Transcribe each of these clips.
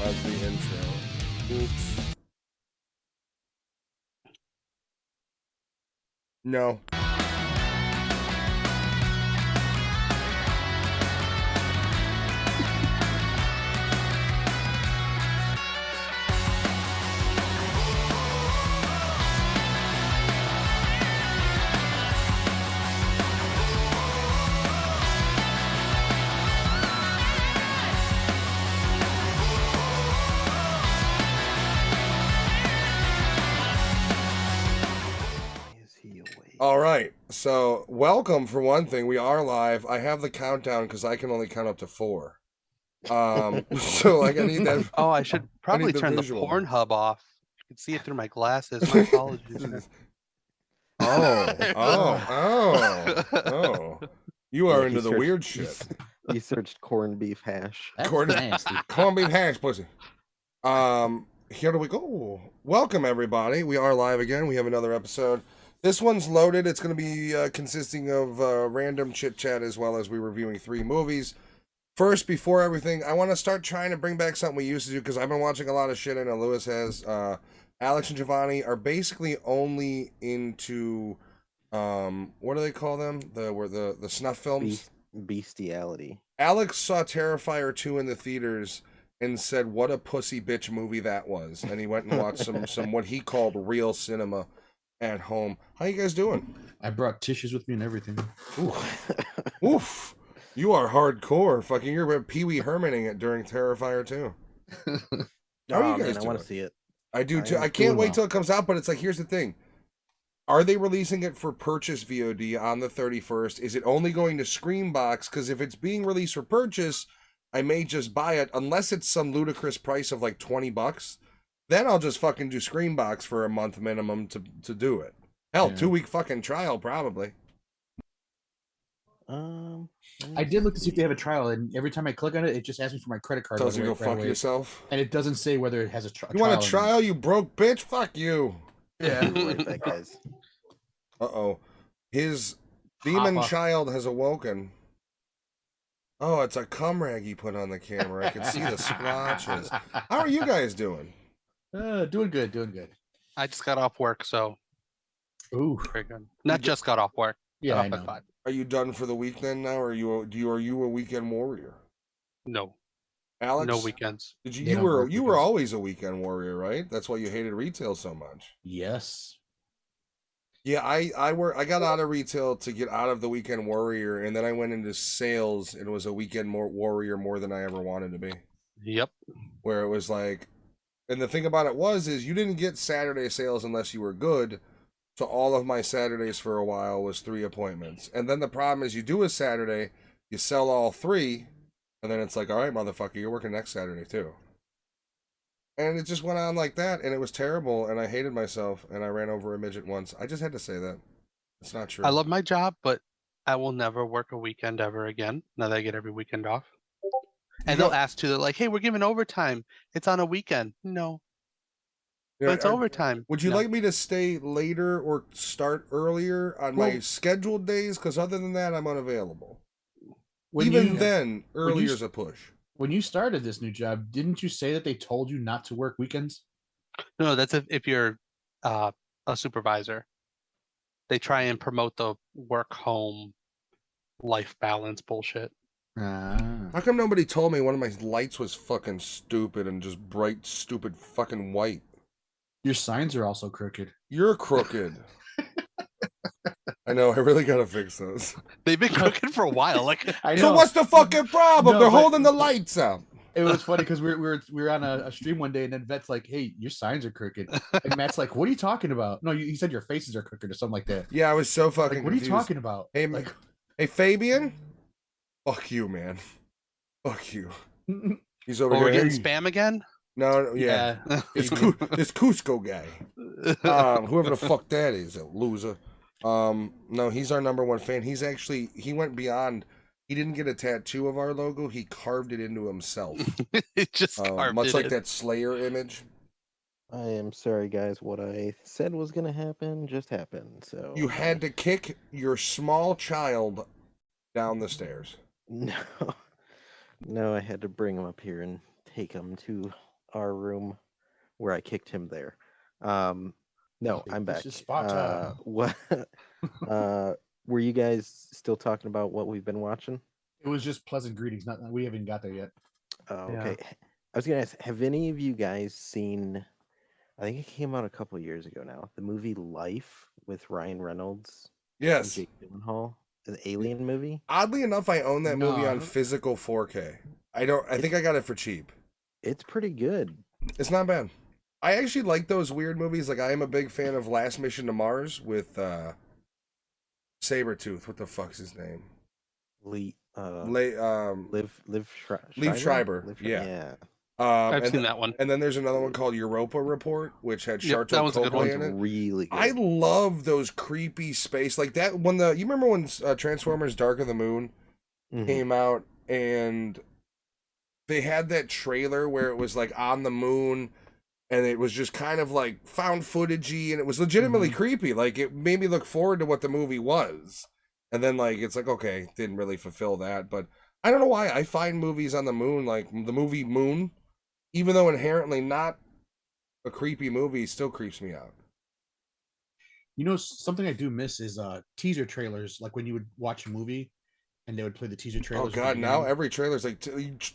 as the intro. Oops. No. All right, so welcome for one thing. We are live. I have the countdown because I can only count up to 4. So like I need that. Oh, I should probably turn the Pornhub off. You can see it through my glasses. My apologies. Oh. You are into the weird shit. You searched corned beef hash. Corned beef hash, pussy. Here we go. Welcome everybody. We are live again. We have another episode. This one's loaded. It's going to be consisting of random chit chat as well as we reviewing 3 movies. First, before everything, I want to start trying to bring back something we used to do because I've been watching a lot of shit. I know Lewis has. Alex and Giovanni are basically only into what do they call them? The snuff films. Bestiality. Alex saw Terrifier 2 in the theaters and said, "What a pussy bitch movie that was," and he went and watched some what he called real cinema at home. How you guys doing? I brought tissues with me and everything. Oof. You are hardcore. Fucking, you're Pee-wee Hermaning it during Terrifier 2. How are you guys doing? I want to see it. I do too. I can't wait till it comes out, but it's like, here's the thing. Are they releasing it for purchase VOD on the 31st? Is it only going to Screambox? Because if it's being released for purchase, I may just buy it, unless it's some ludicrous price of like $20. Then I'll just fucking do Screambox for a month minimum to do it. Hell, 2-week fucking trial probably. I did look to see if they have a trial, and every time I click on it, it just asks me for my credit card. Tells you go fuck yourself. And it doesn't say whether it has a trial. You want a trial, you broke bitch? Fuck you. Yeah. Right back, guys. Uh-oh. His demon child has awoken. Oh, it's a cum rag he put on the camera. I can see the splotches. How are you guys doing? Doing good. I just got off work, so ooh, pretty good. Not just got off work. Yeah, I know. At 5. Are you done for the week then now? Or are you a weekend warrior? No. Alex? No weekends. You were always a weekend warrior, right? That's why you hated retail so much. Yes. Yeah, I got out of retail to get out of the weekend warrior, and then I went into sales and was a weekend warrior more than I ever wanted to be. Yep. Where it was like, and the thing about it is you didn't get Saturday sales unless you were good. So all of my Saturdays for a while was 3 appointments. And then the problem is you do a Saturday, you sell all 3, and then it's like, all right, motherfucker, you're working next Saturday too. And it just went on like that, and it was terrible, and I hated myself, and I ran over a midget once. I just had to say that. It's not true. I love my job, but I will never work a weekend ever again, now that I get every weekend off. And they'll ask too, they're like, hey, we're giving overtime. It's on a weekend. No. But it's overtime. Would you like me to stay later or start earlier on my scheduled days? Because other than that, I'm unavailable. Then, earlier is a push. When you started this new job, didn't you say that they told you not to work weekends? No, that's if you're a supervisor. They try and promote the work-home life balance bullshit. How come nobody told me one of my lights was fucking stupid and just bright, stupid fucking white? Your signs are also crooked. You're crooked. I know, I really gotta fix those. They've been crooked for a while. Like, so what's the fucking problem? No, they're holding the lights up. It was funny because we were on a stream one day, and then Vet's like, hey, your signs are crooked. And Matt's like, what are you talking about? No, he said your faces are crooked or something like that. Yeah, I was so fucking like, what confused. Are you talking about? Hey, hey, Fabian? Fuck you, man. Fuck you. He's over here. We're getting spam again? No, yeah. This Cusco guy. Whoever the fuck that is, a loser. No, he's our number 1 fan. He went beyond. He didn't get a tattoo of our logo. He carved it into himself. It just carved much it like in. that Slayer image. I am sorry, guys. What I said was going to happen just happened. So you had to kick your small child down the stairs. No, I had to bring him up here and take him to our room where I kicked him there. No, I'm back. This is spot time. What? Were you guys still talking about what we've been watching? It was just pleasant greetings. We haven't got there yet. Oh, Yeah. okay. I was gonna ask, have any of you guys seen? I think it came out a couple of years ago now. The movie Life with Ryan Reynolds and Yes. Jake Gyllenhaal, an alien movie. Oddly enough, I own that movie No. on physical 4K. I think I got it for cheap. It's pretty good. It's not bad. I actually like those weird movies. Like I am a big fan of Last Mission to Mars with Sabretooth. What the fuck's his name? Liv Schreiber. Yeah. I've seen that one. And then there's another one called Europa Report, which had Yep, that Sharlto one's a good Copley one. in it. Really good. I love those creepy space like that. When you remember when Transformers: Dark of the Moon Mhm. came out, and they had that trailer where it was like on the moon, and it was just kind of like found footagey, and it was legitimately creepy. Like it made me look forward to what the movie was, and then like it's like okay, didn't really fulfill that. But I don't know why I find movies on the moon, like the movie Moon, even though inherently not a creepy movie, still creeps me out. You know, something I do miss is teaser trailers. Like when you would watch a movie, and they would play the teaser Oh trailers. god, now every trailer's like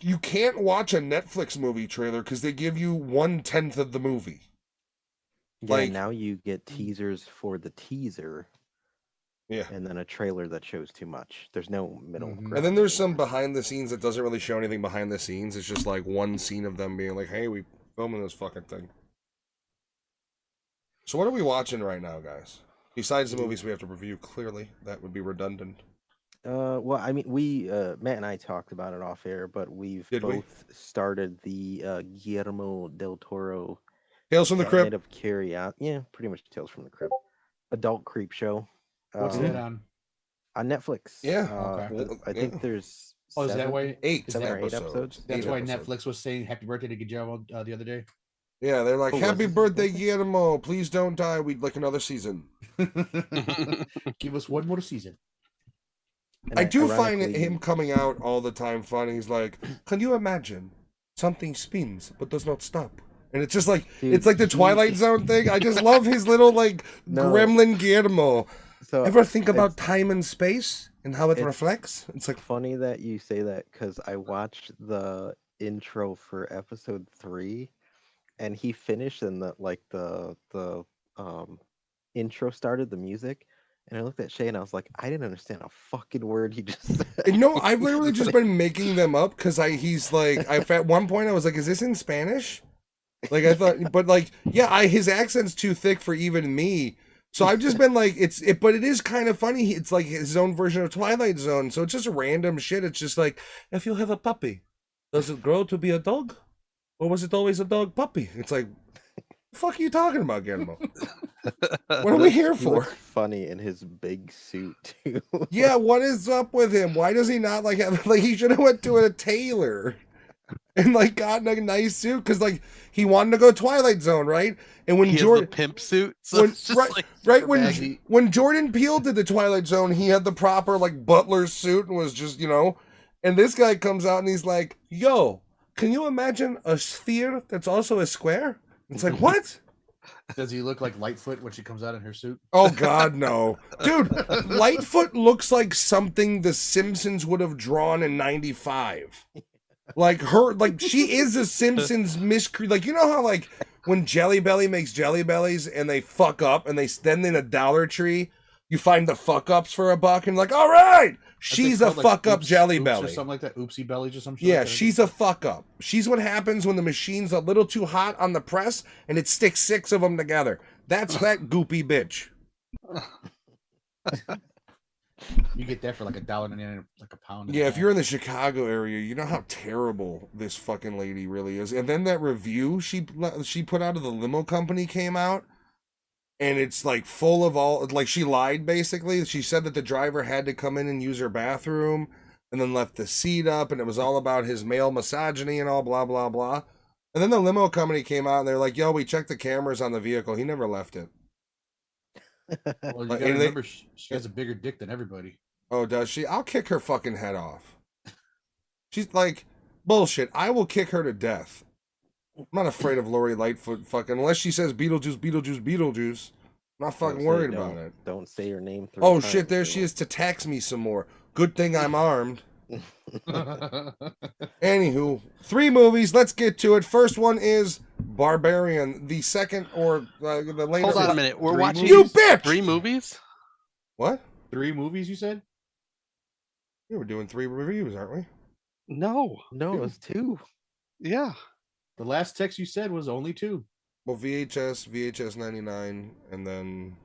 you can't watch a Netflix movie trailer because they give you 1/10 of the movie. Yeah, like- now you get teasers for the teaser Yeah. and then a trailer that shows too much. There's no middle Mhm. ground. And then there's some anymore. behind the scenes that doesn't really show anything behind the scenes. It's just like one scene of them being like, "Hey, we filming this fucking thing." So what are we watching right now, guys? Besides the movies we have to review, clearly that would be redundant. Well, I mean, we Matt and I talked about it off air, but we've Did we? both started the Guillermo del Toro Tales from the Cabinet Crypt. of Curiosity. Yeah, pretty much Tales from the Crypt. Adult creep show. What's that on? On Netflix. Yeah. Okay. I think there's Oh, is that why? Eight seven or eight episodes. That's Eight why episodes. Netflix was saying "Happy Birthday" to Guillermo the other day. Yeah, they're like, Oh, was "Happy it? birthday, Guillermo! Please don't die. We'd like another season." Give us one more season. And I do find ironically- him coming out all the time funny. He's like, "Can you imagine something spins but does not stop?" And it's just like Dude, it's like the he- Twilight Zone thing. I just love his little like No. gremlin Guillermo. So Ever think about it's time and space and how it it's- reflects? It's like funny that you say that because I watched the intro for episode 3, and he finished and the intro started, the music, and I looked at Shay and I was like, I didn't understand a fucking word he just said. no, I've literally just been making them up because he's like at one point I was like, is this in Spanish? Like I thought, but like yeah, his accent's too thick for even me. So I've just been like, but it is kind of funny. It's like his own version of Twilight Zone. So it's just random shit. It's just like, if you have a puppy, does it grow to be a dog? Or was it always a dog puppy? It's like, the fuck are you talking about, Guillermo? What are we here He for? looks funny in his big suit too. Yeah, what is up with him? Why does he not like have like he should have went to a tailor and like gotten a nice suit because like he wanted to go Twilight Zone, right? And when He has Jordan the pimp suit, so when- it's just like right super when baggy. when Jordan Peele did the Twilight Zone, he had the proper like butler suit and was just and this guy comes out and he's like, "Yo, can you imagine a sphere that's also a square?" It's like what? Does he look like Lightfoot when she comes out in her suit? Oh God, no, dude! Lightfoot looks like something the Simpsons would have drawn in '95. Like she is a Simpsons miscreant. Like you know how like when Jelly Belly makes Jelly Bellies and they fuck up and then in a Dollar Tree you find the fuck ups for $1 and like, all right, she's a fuck up Jelly Oops Belly. or something like that. Oopsie bellies or something. Yeah, she's a fuck up. She's what happens when the machine's a little too hot on the press and it sticks 6 of them together. That's that goopy bitch. You get that for like $1.99, like a pound. and a Yeah, if half. you're in the Chicago area, you know how terrible this fucking lady really is. And then that review she put out of the limo company came out, and it's like full of all like she lied basically. She said that the driver had to come in and use her bathroom, and then left the seat up, and it was all about his male misogyny and all blah blah blah. And then the limo company came out and they're like, "Yo, we checked the cameras on the vehicle. He never left it." Well, you Like, gotta and they- remember, she has a bigger dick than everybody. Oh, does she? I'll kick her fucking head off. She's like, bullshit. I will kick her to death. I'm not afraid of Lori Lightfoot fucking unless she says Beetlejuice, Beetlejuice, Beetlejuice. I'm not fucking worried about it. Don't say her name 3 Oh times. shit, there she is to tax me some more. Good thing I'm armed. Anywho, 3 movies. Let's get to it. First one is Barbarian. The second or the latest. Hold on a minute. We're 3 watching You bitch! 3 movies? What? 3 movies, you said? We were doing 3 reviews, aren't we? No. No, it was 2. Yeah. The last text you said was only 2. Well, VHS 99, and then.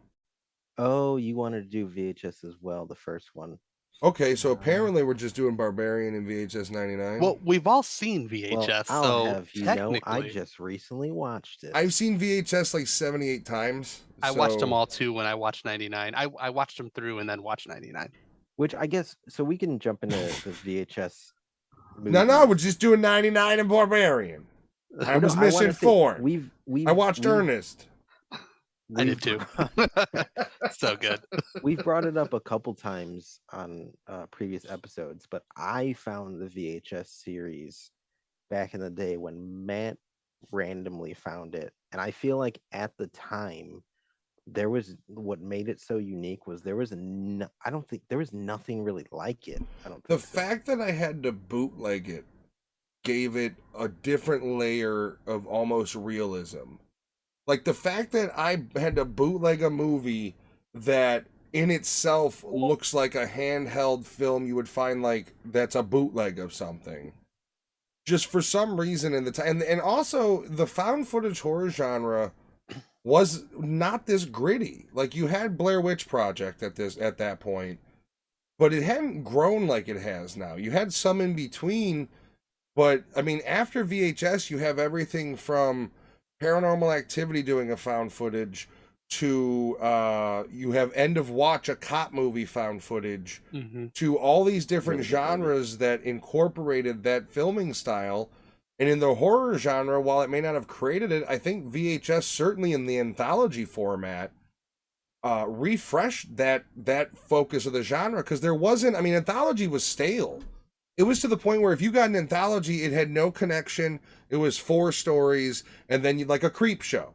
Oh, you wanted to do VHS as well, the first one. Okay, so apparently we're just doing Barbarian and VHS 99. Well, we've all seen VHS, Well, I'll so have you know, I technically, just recently watched it. I've seen VHS like 78 times. I watched them so- all too when I watched 99. I watched them through and then watched 99. Which I guess, so we can jump into the VHS No, we're just doing 99 and Barbarian. I was wanna missing say, 4. We've I watched Ernest. I did too. So good. We've brought it up a couple times on previous episodes, but I found the VHS series back in the day when Matt randomly found it. And I feel like at the time, there was what made it so unique was there was I don't think there was nothing really like it. I don't think The so. fact that I had to bootleg it gave it a different layer of almost realism. Like the fact that I had to bootleg a movie that in itself looks like a handheld film you would find like that's a bootleg of something. Just for some reason in the time, and also the found footage horror genre was not this gritty. Like you had Blair Witch Project at that point, but it hadn't grown like it has now. You had some in between, but I mean after VHS you have everything from Paranormal Activity doing a found footage to you have End of Watch, a cop movie found footage, to all these different genres that incorporated that filming style. And in the horror genre, while it may not have created it, I think VHS, certainly in the anthology format, refreshed that focus of the genre, because there wasn't, I mean, anthology was stale. It was to the point where if you got an anthology, it had no connection. It was 4 stories, and then you like a creep show.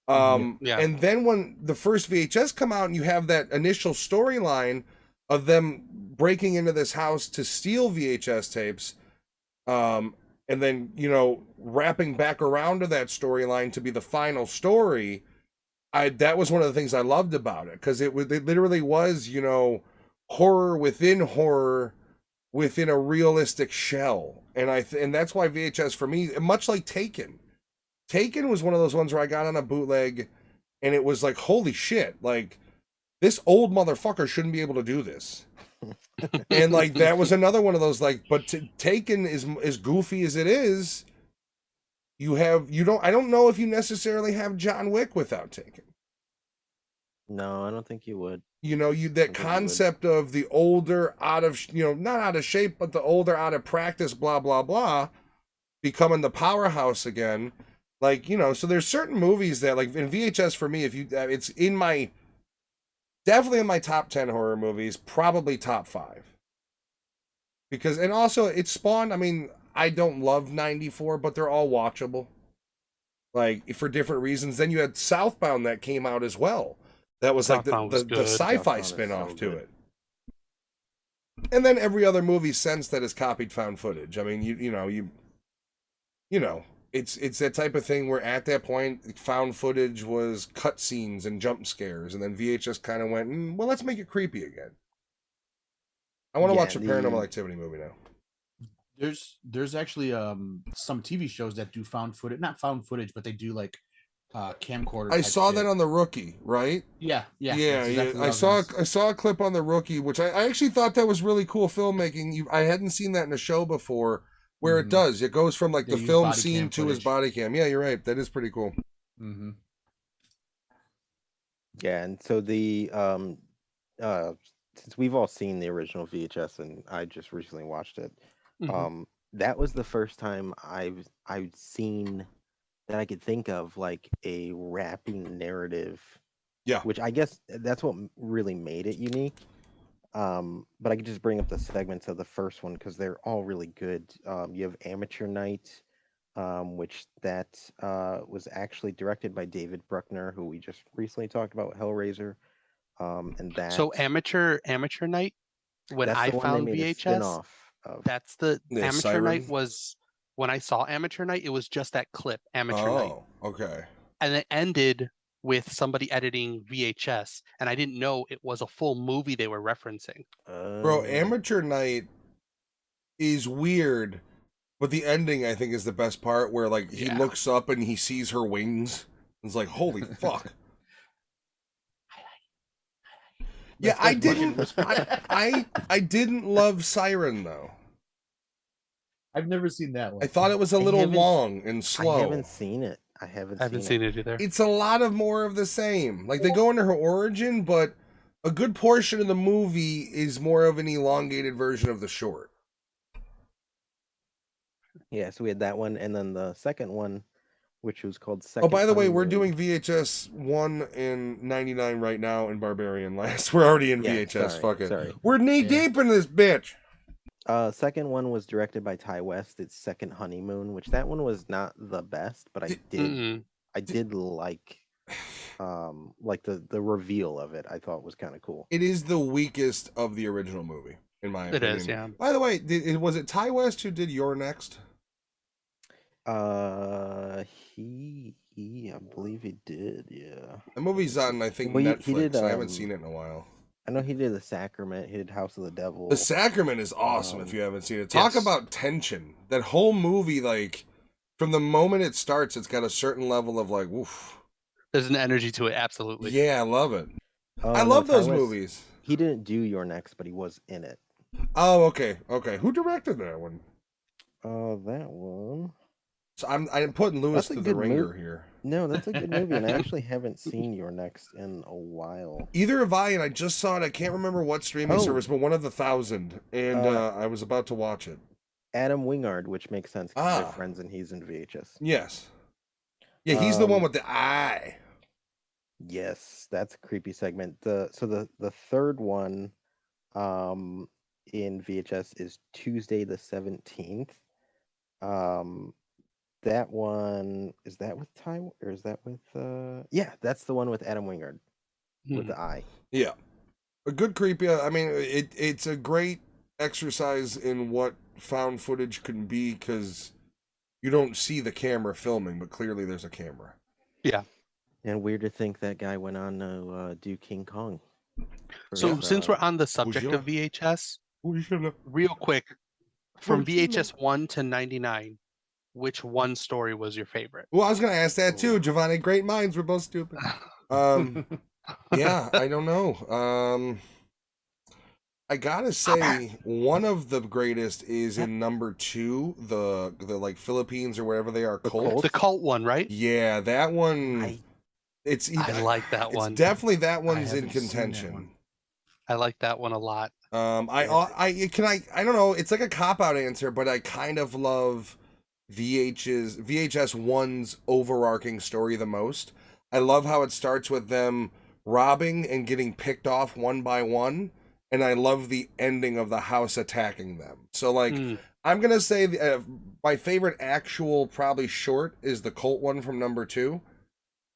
Yeah. And then when the first VHS come out and you have that initial storyline of them breaking into this house to steal VHS tapes, and then, you know, wrapping back around to that storyline to be the final story, that was one of the things I loved about it, because it literally was, you know, horror within a realistic shell. And and that's why VHS for me, much like Taken was one of those ones where I got on a bootleg and it was like, holy shit, like this old motherfucker shouldn't be able to do this. And like that was another one of those, like, but Taken is as goofy as it is. I don't know if you necessarily have John Wick without Taken. No, I don't think you would. You know, that concept of the older, out of, you know, not out of shape, but the older, out of practice, blah, blah, blah, becoming the powerhouse again. Like, you know, so there's certain movies that, like, in VHS for me, it's definitely in my top 10 horror movies, probably top 5. Because, and also it spawned, I mean, I don't love 94, but they're all watchable. Like, for different reasons. Then you had Southbound that came out as well. That was like the sci-fi spin-off to it. And then every other movie since that has copied found footage. I mean, you know, it's that type of thing where at that point found footage was cutscenes and jump scares, and then VHS kind of went, well, let's make it creepy again. I want to watch a Paranormal Activity movie now. There's actually some TV shows that do found footage, not found footage, but they do like camcorder. I saw that on The Rookie, right? Yeah. I saw a clip on The Rookie, which I actually thought that was really cool filmmaking. I hadn't seen that in a show before, where it goes from like the film scene to his body cam. Yeah, you're right. That is pretty cool. Mm-hmm. Yeah, and so the since we've all seen the original VHS, and I just recently watched it, that was the first time I've seen that I could think of like a wrapping narrative. Yeah. Which I guess that's what really made it unique. But I could just bring up the segments of the first one because they're all really good. You have Amateur Night, which that was actually directed by David Bruckner, who we just recently talked about, Hellraiser. And that So Amateur Night, when that's I the one they found made a VHS, spin-off of. that's the Yeah, Amateur Night Siren. was when I saw Amateur Night, it was just that clip, Amateur Night. Oh, okay. And it ended with somebody editing VHS, and I didn't know it was a full movie they were referencing. Bro, Amateur Night is weird, but the ending I think is the best part, where like he Yeah. looks up and he sees her wings. It's like, holy fuck. Yeah, I didn't. I didn't love Siren though. I've never seen that one. I thought it was a I little haven't- long and slow. I haven't seen it. I haven't seen it either. It's a lot of more of the same. Like they go into her origin, but a good portion of the movie is more of an elongated version of the short. Yeah, so we had that one, and then the second one, which was called Oh, Second. by the way, we're Honeymoon. doing VHS 1 and 99 right now in Barbarian last. We're already in Yeah, VHS. sorry, Fuck it. sorry. We're knee deep in this bitch. Second one was directed by Ty West. It's Second Honeymoon, which that one was not the best, but I did like the reveal of it. I thought was kind of cool. It is the weakest of the original movie, in my opinion. It is, yeah. By the way, was it Ty West who did Your Next? I believe he did. Yeah. The movie's on, I think, Well, Netflix. he did, I haven't seen it in a while. I know he did The Sacrament. He did House of the Devil. The Sacrament is awesome if you haven't seen it. Talk Yes. about tension. That whole movie, like, from the moment it starts, it's got a certain level of, like, woof. There's an energy to it, absolutely. Yeah, I love it. Oh, I no, love Ty those West- movies. He didn't do Your Next, but he was in it. Oh, okay. Who directed that one? That one. So I'm putting Lewis That's a to the good ringer move. here. No, that's a good movie, and I actually haven't seen Your Next in a while. Either have I, and I just saw it. I can't remember what streaming Oh. service, but one of the 1,000, and I was about to watch it. Adam Wingard, which makes sense because they're Ah. friends and he's in VHS. Yes. Yeah, he's the one Um, with the eye. Yes, that's a creepy segment. The third one in VHS is Tuesday the 17th. That one, is that with Ty or is that with yeah, that's the one with Adam Wingard with the eye. Yeah. A good creepy. I mean, it's a great exercise in what found footage can be, because you don't see the camera filming, but clearly there's a camera. Yeah. And weird to think that guy went on to do King Kong. for So his, since we're on the subject your- of VHS, Oh, you should have. real quick, from Who's your- VHS 1 to 99, which one story was your favorite? Well, I was going to ask that too, Giovanni. Great minds. We're both stupid. Yeah, I don't know. I gotta say, one of the greatest is in number 2, the like Philippines or wherever they are, cult. The cult one, right? Yeah, that one. I I like that it's one. definitely that one's in haven't seen that contention. one. I like that one a lot. I don't know. It's like a cop out answer, but I kind of love VHS 1's overarching story the most. I love how it starts with them robbing and getting picked off one by one, and I love the ending of the house attacking them. So like, I'm gonna say my favorite actual probably short is the cult one from number 2.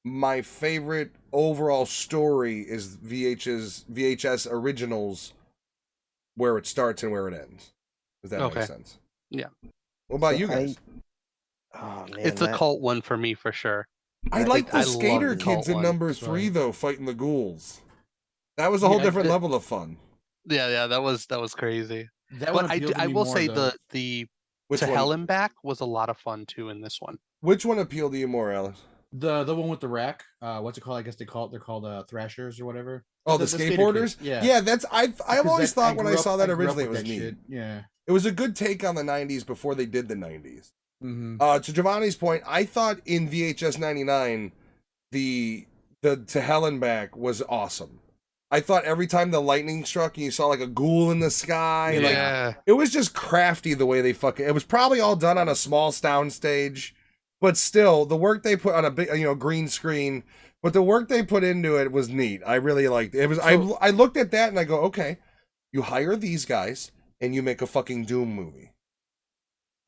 My favorite overall story is VHS Originals, where it starts and where it ends. Does that make sense? Yeah. What about So you guys? oh man, It's a cult one for me for sure. I like the I love skater the cult kids in one. number That's 3 right. though, fighting the ghouls. That was a whole Yeah, different the- level of fun. Yeah, that was crazy. That But one I appealed to I me will more, say though. the Which To one? Hell and Back was a lot of fun too in this one. Which one appealed to you more, Alice? The one with the rack. What's it called? I guess they're called Thrashers or whatever. Oh, the skater skateboarders. kids, yeah. Yeah, that's I've Because always that- thought when I grew up- saw that grew up originally it with was that neat. shit. Yeah. It was a good take on the 90s before they did the 90s. Mm-hmm. To Giovanni's point, I thought in VHS 99 the To Hell and Back was awesome. I thought every time the lightning struck and you saw like a ghoul in the sky, like Yeah. it was just crafty the way they fucking. It was probably all done on a small sound stage, but still the work they put on a big, green screen. But the work they put into it was neat. I really liked it. It was. I looked at that and I go, okay, you hire these guys and you make a fucking Doom movie.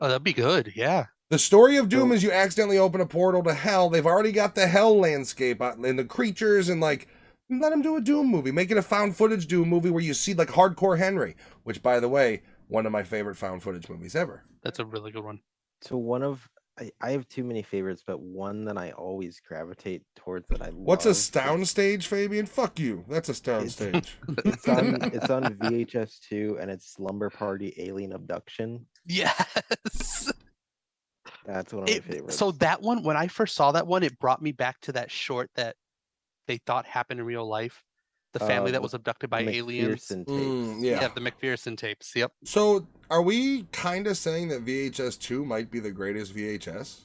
Oh, that'd be good. Yeah. The story of Doom is you accidentally open a portal to hell. They've already got the hell landscape and the creatures, and like, let them do a Doom movie. Make it a found footage Doom movie where you see like Hardcore Henry, which, by the way, one of my favorite found footage movies ever. That's a really good one. So I have too many favorites, but one that I always gravitate towards that I What's love. a soundstage, Fabian? Fuck you. That's a soundstage. It's on VHS 2, and it's Slumber Party Alien Abduction. Yes. That's one of my favorites. So that one, when I first saw that one, it brought me back to that short that they thought happened in real life. The family that was abducted by aliens. Tapes. Yeah, the McPherson tapes. Yep. So are we kind of saying that VHS 2 might be the greatest VHS?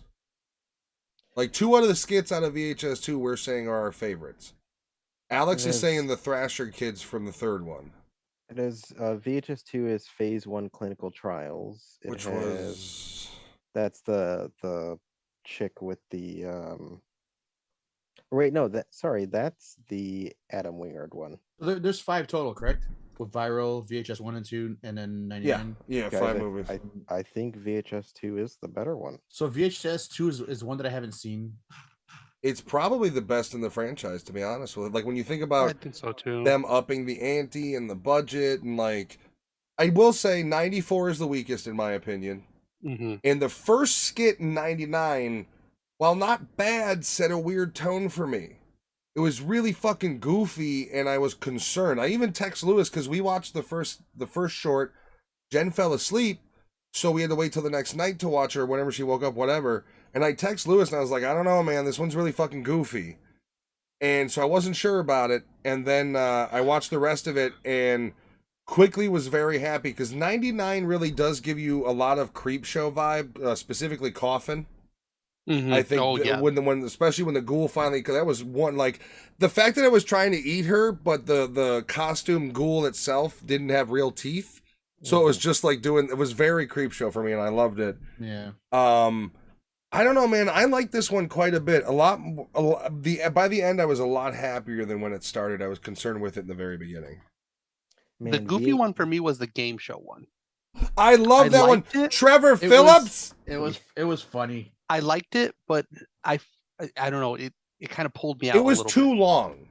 Like 2 out of the skits out of VHS 2 we're saying are our favorites. Alex is saying the Thrasher kids from the third one. It is VHS 2 is Phase 1 clinical trials. That's the chick with the that's the Adam Wingard one. There's 5 total, correct? With Viral, VHS 1 and 2, and then 99. Yeah, Guys, 5 movies. I think VHS 2 is the better one. So VHS 2 is one that I haven't seen. It's probably the best in the franchise, to be honest with it. Like when you think I about think so too. them upping the ante and the budget, and like, I will say 94 is the weakest in my opinion. Mm-hmm. And the first skit in 99, while not bad, set a weird tone for me. It was really fucking goofy, and I was concerned. I even text Lewis because we watched the first short. Jen fell asleep, so we had to wait till the next night to watch her whenever she woke up, whatever. And I text Lewis, and I was like, I don't know, man, this one's really fucking goofy. And so I wasn't sure about it. And then I watched the rest of it, and quickly was very happy because 99 really does give you a lot of creep show vibe, specifically Coffin. Mm-hmm. I think when especially when the ghoul finally, because that was one, like the fact that I was trying to eat her, but the costume ghoul itself didn't have real teeth, so it was just like it was very creep show for me, and I loved it. Yeah. I don't know, man. I like this one quite a bit. By the end, I was a lot happier than when it started. I was concerned with it in the very beginning. Man, the goofy one for me was the game show one. I love that one. Trevor Phillips. It was funny. I liked it, but I don't know. It kind of pulled me out. It was too long.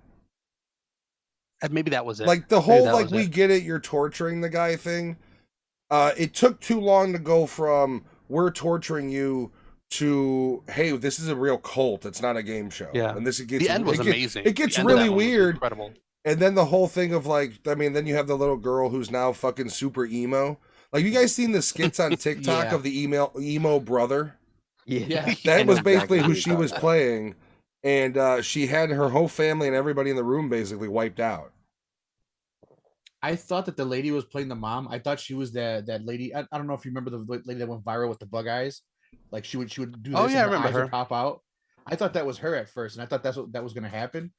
And maybe that was it. Like the whole like we get it, you're torturing the guy thing. It took too long to go from we're torturing you to hey, this is a real cult. It's not a game show. Yeah, and the end was amazing. It gets really weird. Incredible. And then the whole thing of like, I mean, then you have the little girl who's now fucking super emo. Like, you guys seen the skits on TikTok of the emo brother? Yeah. That was basically who she was playing. And she had her whole family and everybody in the room basically wiped out. I thought that the lady was playing the mom. I thought she was that lady. I don't know if you remember the lady that went viral with the bug eyes. Like she would do this and I her remember eyes her. would pop out. I thought that was her at first, and I thought that was going to happen.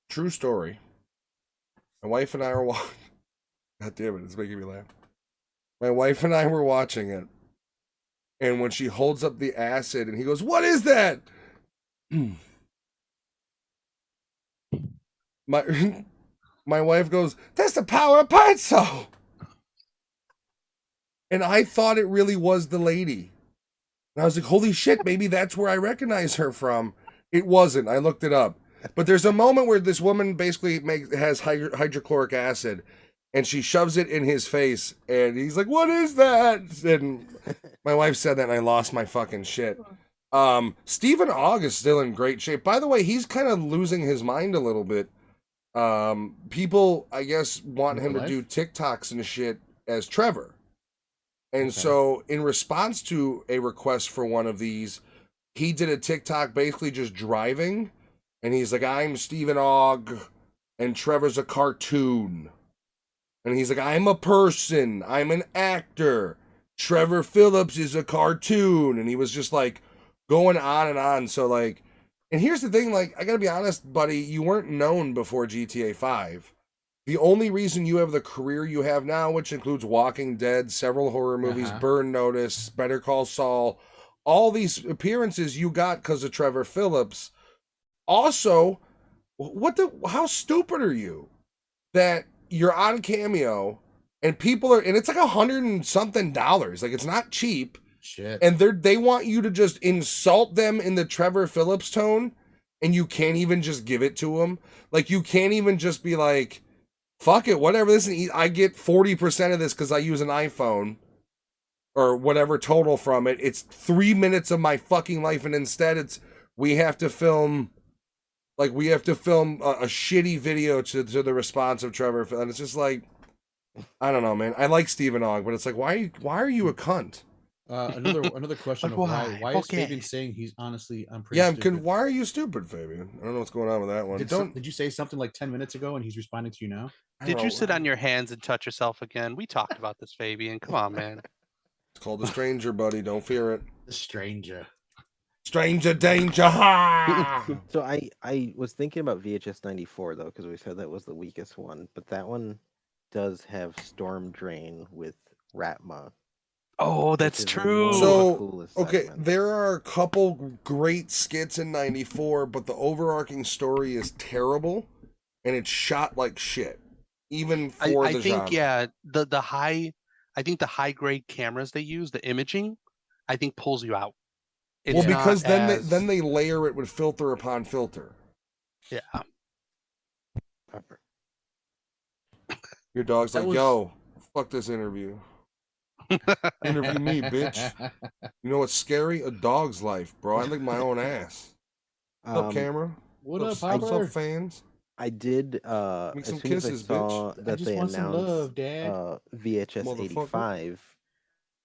True story. My wife and I were watching. God damn it, it's making me laugh. My wife and I were watching it. And when she holds up the acid and he goes, "What is that?" My wife goes, "That's the power of pizza." And I thought it really was the lady. And I was like, holy shit, maybe that's where I recognize her from. It wasn't. I looked it up. But there's a moment where this woman basically has hydrochloric acid, and she shoves it in his face, and he's like, "What is that?" And my wife said that, and I lost my fucking shit. Stephen Ogg is still in great shape. By the way, he's kind of losing his mind a little bit. People, I guess, want him to do TikToks and shit as Trevor. And so, in response to a request for one of these, he did a TikTok basically just driving. And he's like, "I'm Stephen Ogg, and Trevor's a cartoon." And he's like, "I'm a person. I'm an actor. Trevor Phillips is a cartoon." And he was just like going on and on. So like, and here's the thing, like, I gotta be honest, buddy, you weren't known before GTA 5. The only reason you have the career you have now, which includes Walking Dead, several horror movies, Burn Notice, Better Call Saul, all these appearances you got because of Trevor Phillips. Also, how stupid are you that you're on Cameo and people are, and it's like $100 and something. Like, it's not cheap. Shit. And they want you to just insult them in the Trevor Phillips tone, and you can't even just give it to them. Like, you can't even just be like, fuck it, whatever. I get 40% of this because I use an iPhone or whatever total from it. It's 3 minutes of my fucking life, and instead we have to film a shitty video to the response of Trevor, and it's just like, I don't know, man. I like Stephen Ogg, but it's like, why are you a cunt? Another question But of why is Fabian saying I'm pretty stupid? Why are you stupid, Fabian? I don't know what's going on with that one. Did you say something like 10 minutes ago and he's responding to you now? Did you sit on your hands and touch yourself again? We talked about this, Fabian. Come on, man. It's called a stranger, buddy. Don't fear it. The stranger. Stranger danger. Ha! So I was thinking about VHS 94 though, because we said that was the weakest one, but that one does have Storm Drain with Ratma. Oh, that's true. So, okay, there are a couple great skits in 94, but the overarching story is terrible, and it's shot like shit, even for the genre. Yeah, the high grade cameras they use, the imaging, I think pulls you out. Well, because then they layer it with filter upon filter. Yeah. Your dog's like, yo, fuck this interview. Interview me, bitch. You know what's scary? A dog's life, bro. I lick my own ass. What's up, camera? What's up, fans? I did. Make as some soon kisses, as I saw bitch. that they announced VHS 85.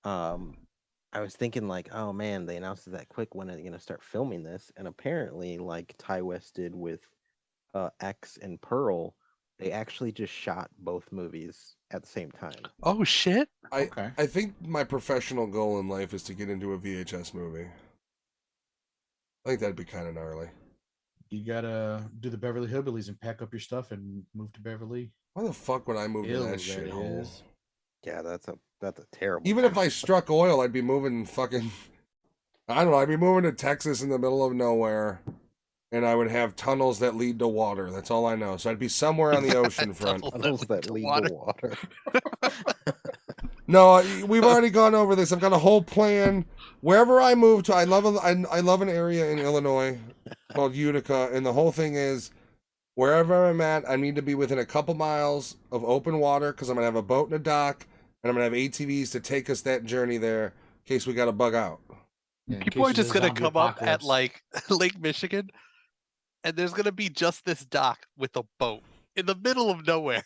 I was thinking like, oh man, they announced it that quick. When are they gonna start filming this? And apparently, like Ty West did with X and Pearl, they actually just shot both movies at the same time. Oh shit! I think my professional goal in life is to get into a VHS movie. I think that'd be kind of gnarly. You gotta do the Beverly Hillbillies and pack up your stuff and move to Beverly. Why the fuck would I move to that shit? Yeah, that's a terrible. Even if I struck oil, I'd be moving fucking. I don't know. I'd be moving to Texas in the middle of nowhere, and I would have tunnels that lead to water. That's all I know. So I'd be somewhere on the ocean front. Tunnels that lead to water. No, we've already gone over this. I've got a whole plan. Wherever I move to, I love an area in Illinois called Utica, and the whole thing is, wherever I'm at, I need to be within a couple miles of open water because I'm gonna have a boat and a dock, and I'm gonna have ATVs to take us that journey there in case we gotta bug out. Yeah, people are just gonna come up at like Lake Michigan, and there's gonna be just this dock with a boat in the middle of nowhere.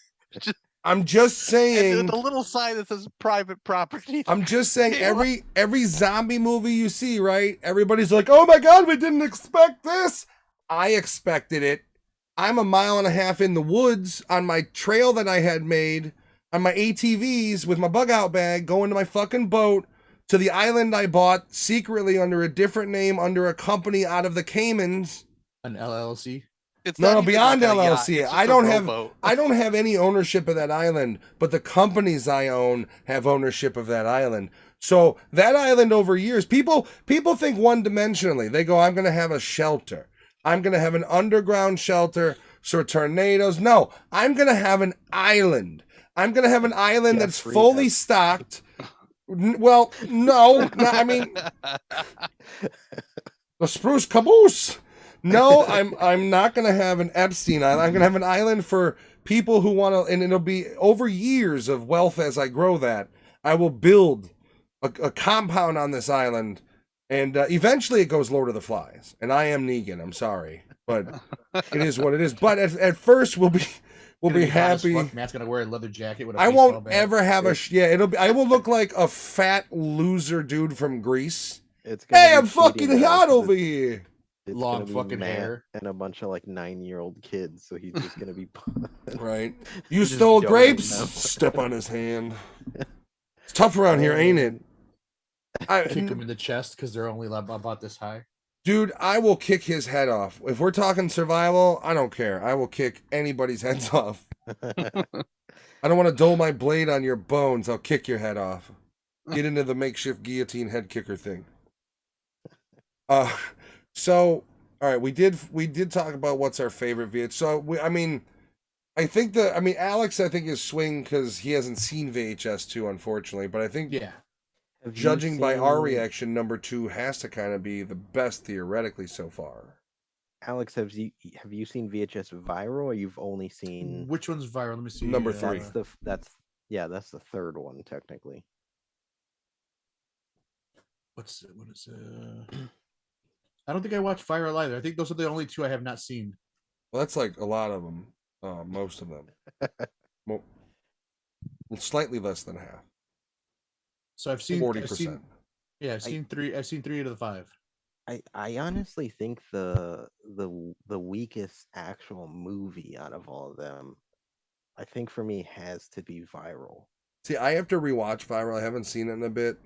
I'm just saying. And the little sign that says private property. I'm just saying, every zombie movie you see, right? Everybody's like, "Oh my god, we didn't expect this." I expected it. I'm a mile and a half in the woods on my trail that I had made on my ATVs with my bug out bag, going to my fucking boat to the island I bought secretly under a different name, under a company out of the Caymans. An LLC. It's no, beyond LLC. I don't have any ownership of that island, but the companies I own have ownership of that island. So that island over years, people think one-dimensionally. They go, I'm going to have a shelter. I'm going to have an underground shelter so tornadoes. No, I'm going to have an island. I'm going to have an island that's fully stocked. Well, no, I mean, the spruce caboose. No, I'm not going to have an Epstein island. I'm going to have an island for people who want to, and it'll be over years of wealth as I grow that. I will build a compound on this island, and eventually it goes Lord of the Flies. And I am Negan. I'm sorry, but it is what it is. But at first we'll be happy. Matt's gonna wear a leather jacket with a I won't ever have I will look like a fat loser dude from Greece. Hey, I'm fucking hot over here. Long fucking hair and a bunch of like 9-year-old kids, so he's just gonna be right. You stole grapes? Step on his hand. It's tough around here, ain't it? I kick him in the chest because they're only about this high. Dude, I will kick his head off. If we're talking survival, I don't care. I will kick anybody's heads off. I don't want to dull my blade on your bones. I'll kick your head off. Get into the makeshift guillotine head kicker thing. So, all right, we did talk about what's our favorite VHS. So, Alex, I think is swing because he hasn't seen VHS 2, unfortunately. But I think judging by our reaction, number 2 has to kind of be the best theoretically so far. Alex, have you seen VHS Viral, or you've only seen Which one's viral? Let me see. Number 3. That's the third one technically. What is it? I don't think I watched Viral either. I think those are the only 2 I have not seen. Well, that's like a lot of them. Most of them. Well, slightly less than half. So I've seen 40%. I've seen 3. I've seen 3 out of the 5. I honestly think the weakest actual movie out of all of them, I think for me, has to be Viral. See, I have to rewatch Viral. I haven't seen it in a bit.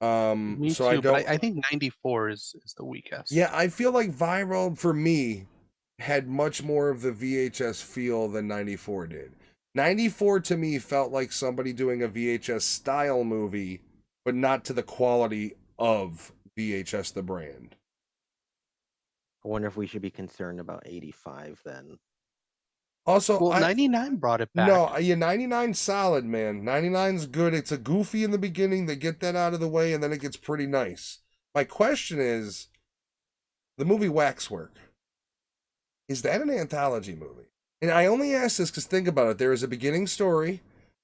Me so too, I don't. but I think 94 is the weakest. Yeah, I feel like Viral for me had much more of the VHS feel than 94 did. 94 to me felt like somebody doing a VHS style movie, but not to the quality of VHS the brand. I wonder if we should be concerned about 85 then. Also, well, 99 brought it back. No, yeah, 99's solid, man. 99's good. It's a goofy in the beginning. They get that out of the way, and then it gets pretty nice. My question is, the movie Waxwork, is that an anthology movie? And I only ask this because think about it. There is a beginning story,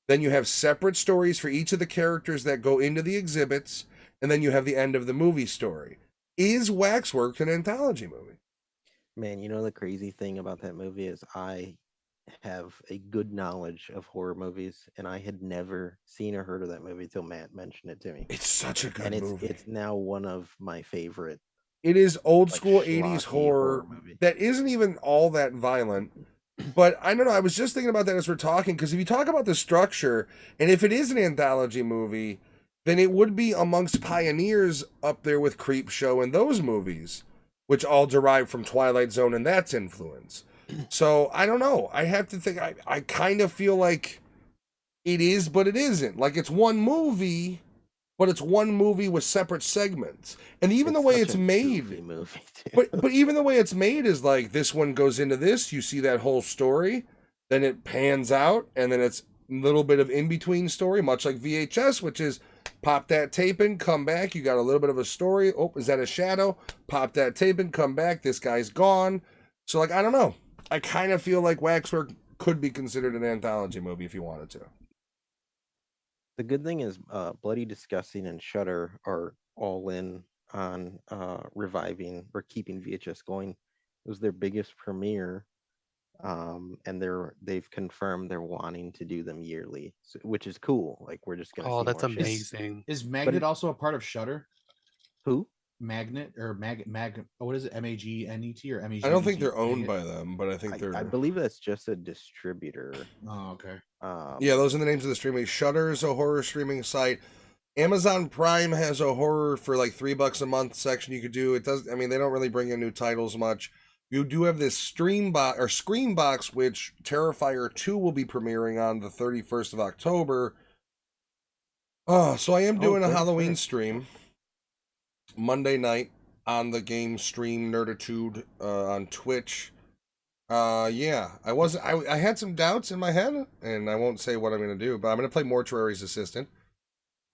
then you have separate stories for each of the characters that go into the exhibits, and then you have the end of the movie story. Is Waxwork an anthology movie? Man, you know the crazy thing about that movie is I have a good knowledge of horror movies, and I had never seen or heard of that movie till Matt mentioned it to me. It's such a good movie. It's now one of my favorite. It is old school 80s horror that isn't even all that violent. But I don't know, I was just thinking about that as we're talking, because if you talk about the structure, and if it is an anthology movie, then it would be amongst pioneers up there with Creepshow and those movies, which all derive from Twilight Zone and that's influence. So I don't know. I have to think. I kind of feel like it is, but it isn't. Like it's one movie, but it's one movie with separate segments. And even the way it's made, but even the way it's made is like this one goes into this. You see that whole story, then it pans out, and then it's a little bit of in between story, much like VHS, which is pop that tape in, come back. You got a little bit of a story. Oh, is that a shadow? Pop that tape in, come back. This guy's gone. So like I don't know. I kind of feel like Waxwork could be considered an anthology movie if you wanted to. The good thing is Bloody Disgusting and Shudder are all in on reviving or keeping VHS going. It was their biggest premiere, and they've confirmed they're wanting to do them yearly, which is cool. Like we're just gonna. Oh, see that's more shit. amazing. Is Magnet also a part of Shudder? Who? Magnet or Mag? What is it? MAGNET or MEG? I don't think they're owned by them, but I think they're. I believe that's just a distributor. Oh, okay. Yeah, those are the names of the streaming. Shudder is a horror streaming site. Amazon Prime has a horror for like $3 a month section you could do. It does. I mean, they don't really bring in new titles much. You do have this Screenbox, which Terrifier 2 will be premiering on the 31st of October. Oh, so I am doing a Halloween stream Monday night on the game stream Nerdattude on Twitch. Yeah, I had some doubts in my head, and I won't say what I'm going to do, but I'm going to play Mortuary's Assistant.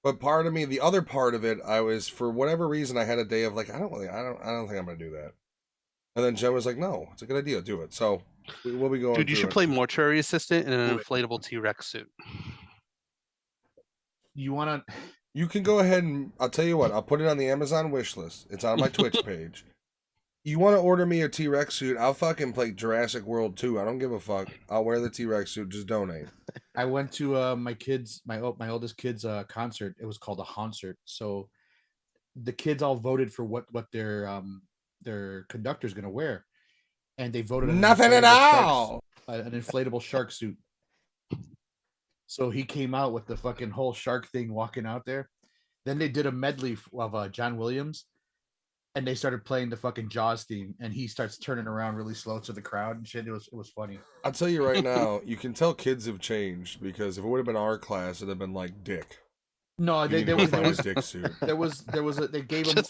But part of me, the other part of it, I was, for whatever reason, I had a day of like, I don't think I'm going to do that. And then Jen was like, no, it's a good idea. Do it. So we'll be going. Dude, you should play Mortuary Assistant in an inflatable T-Rex suit. You want to... You can go ahead and, I'll tell you what, I'll put it on the Amazon wish list. It's on my Twitch page. You want to order me a T-Rex suit, I'll fucking play Jurassic World 2. I don't give a fuck. I'll wear the T-Rex suit. Just donate. I went to my oldest kid's concert. It was called a Hauncert. So the kids all voted for what their conductor's going to wear. And they voted on nothing at all. An inflatable shark suit. So he came out with the fucking whole shark thing walking out there. Then they did a medley of John Williams, and they started playing the fucking Jaws theme, and he starts turning around really slow to the crowd and shit. It was funny. I'll tell you right now, you can tell kids have changed, because if it would have been our class, it'd have been like Dick. No, they gave him just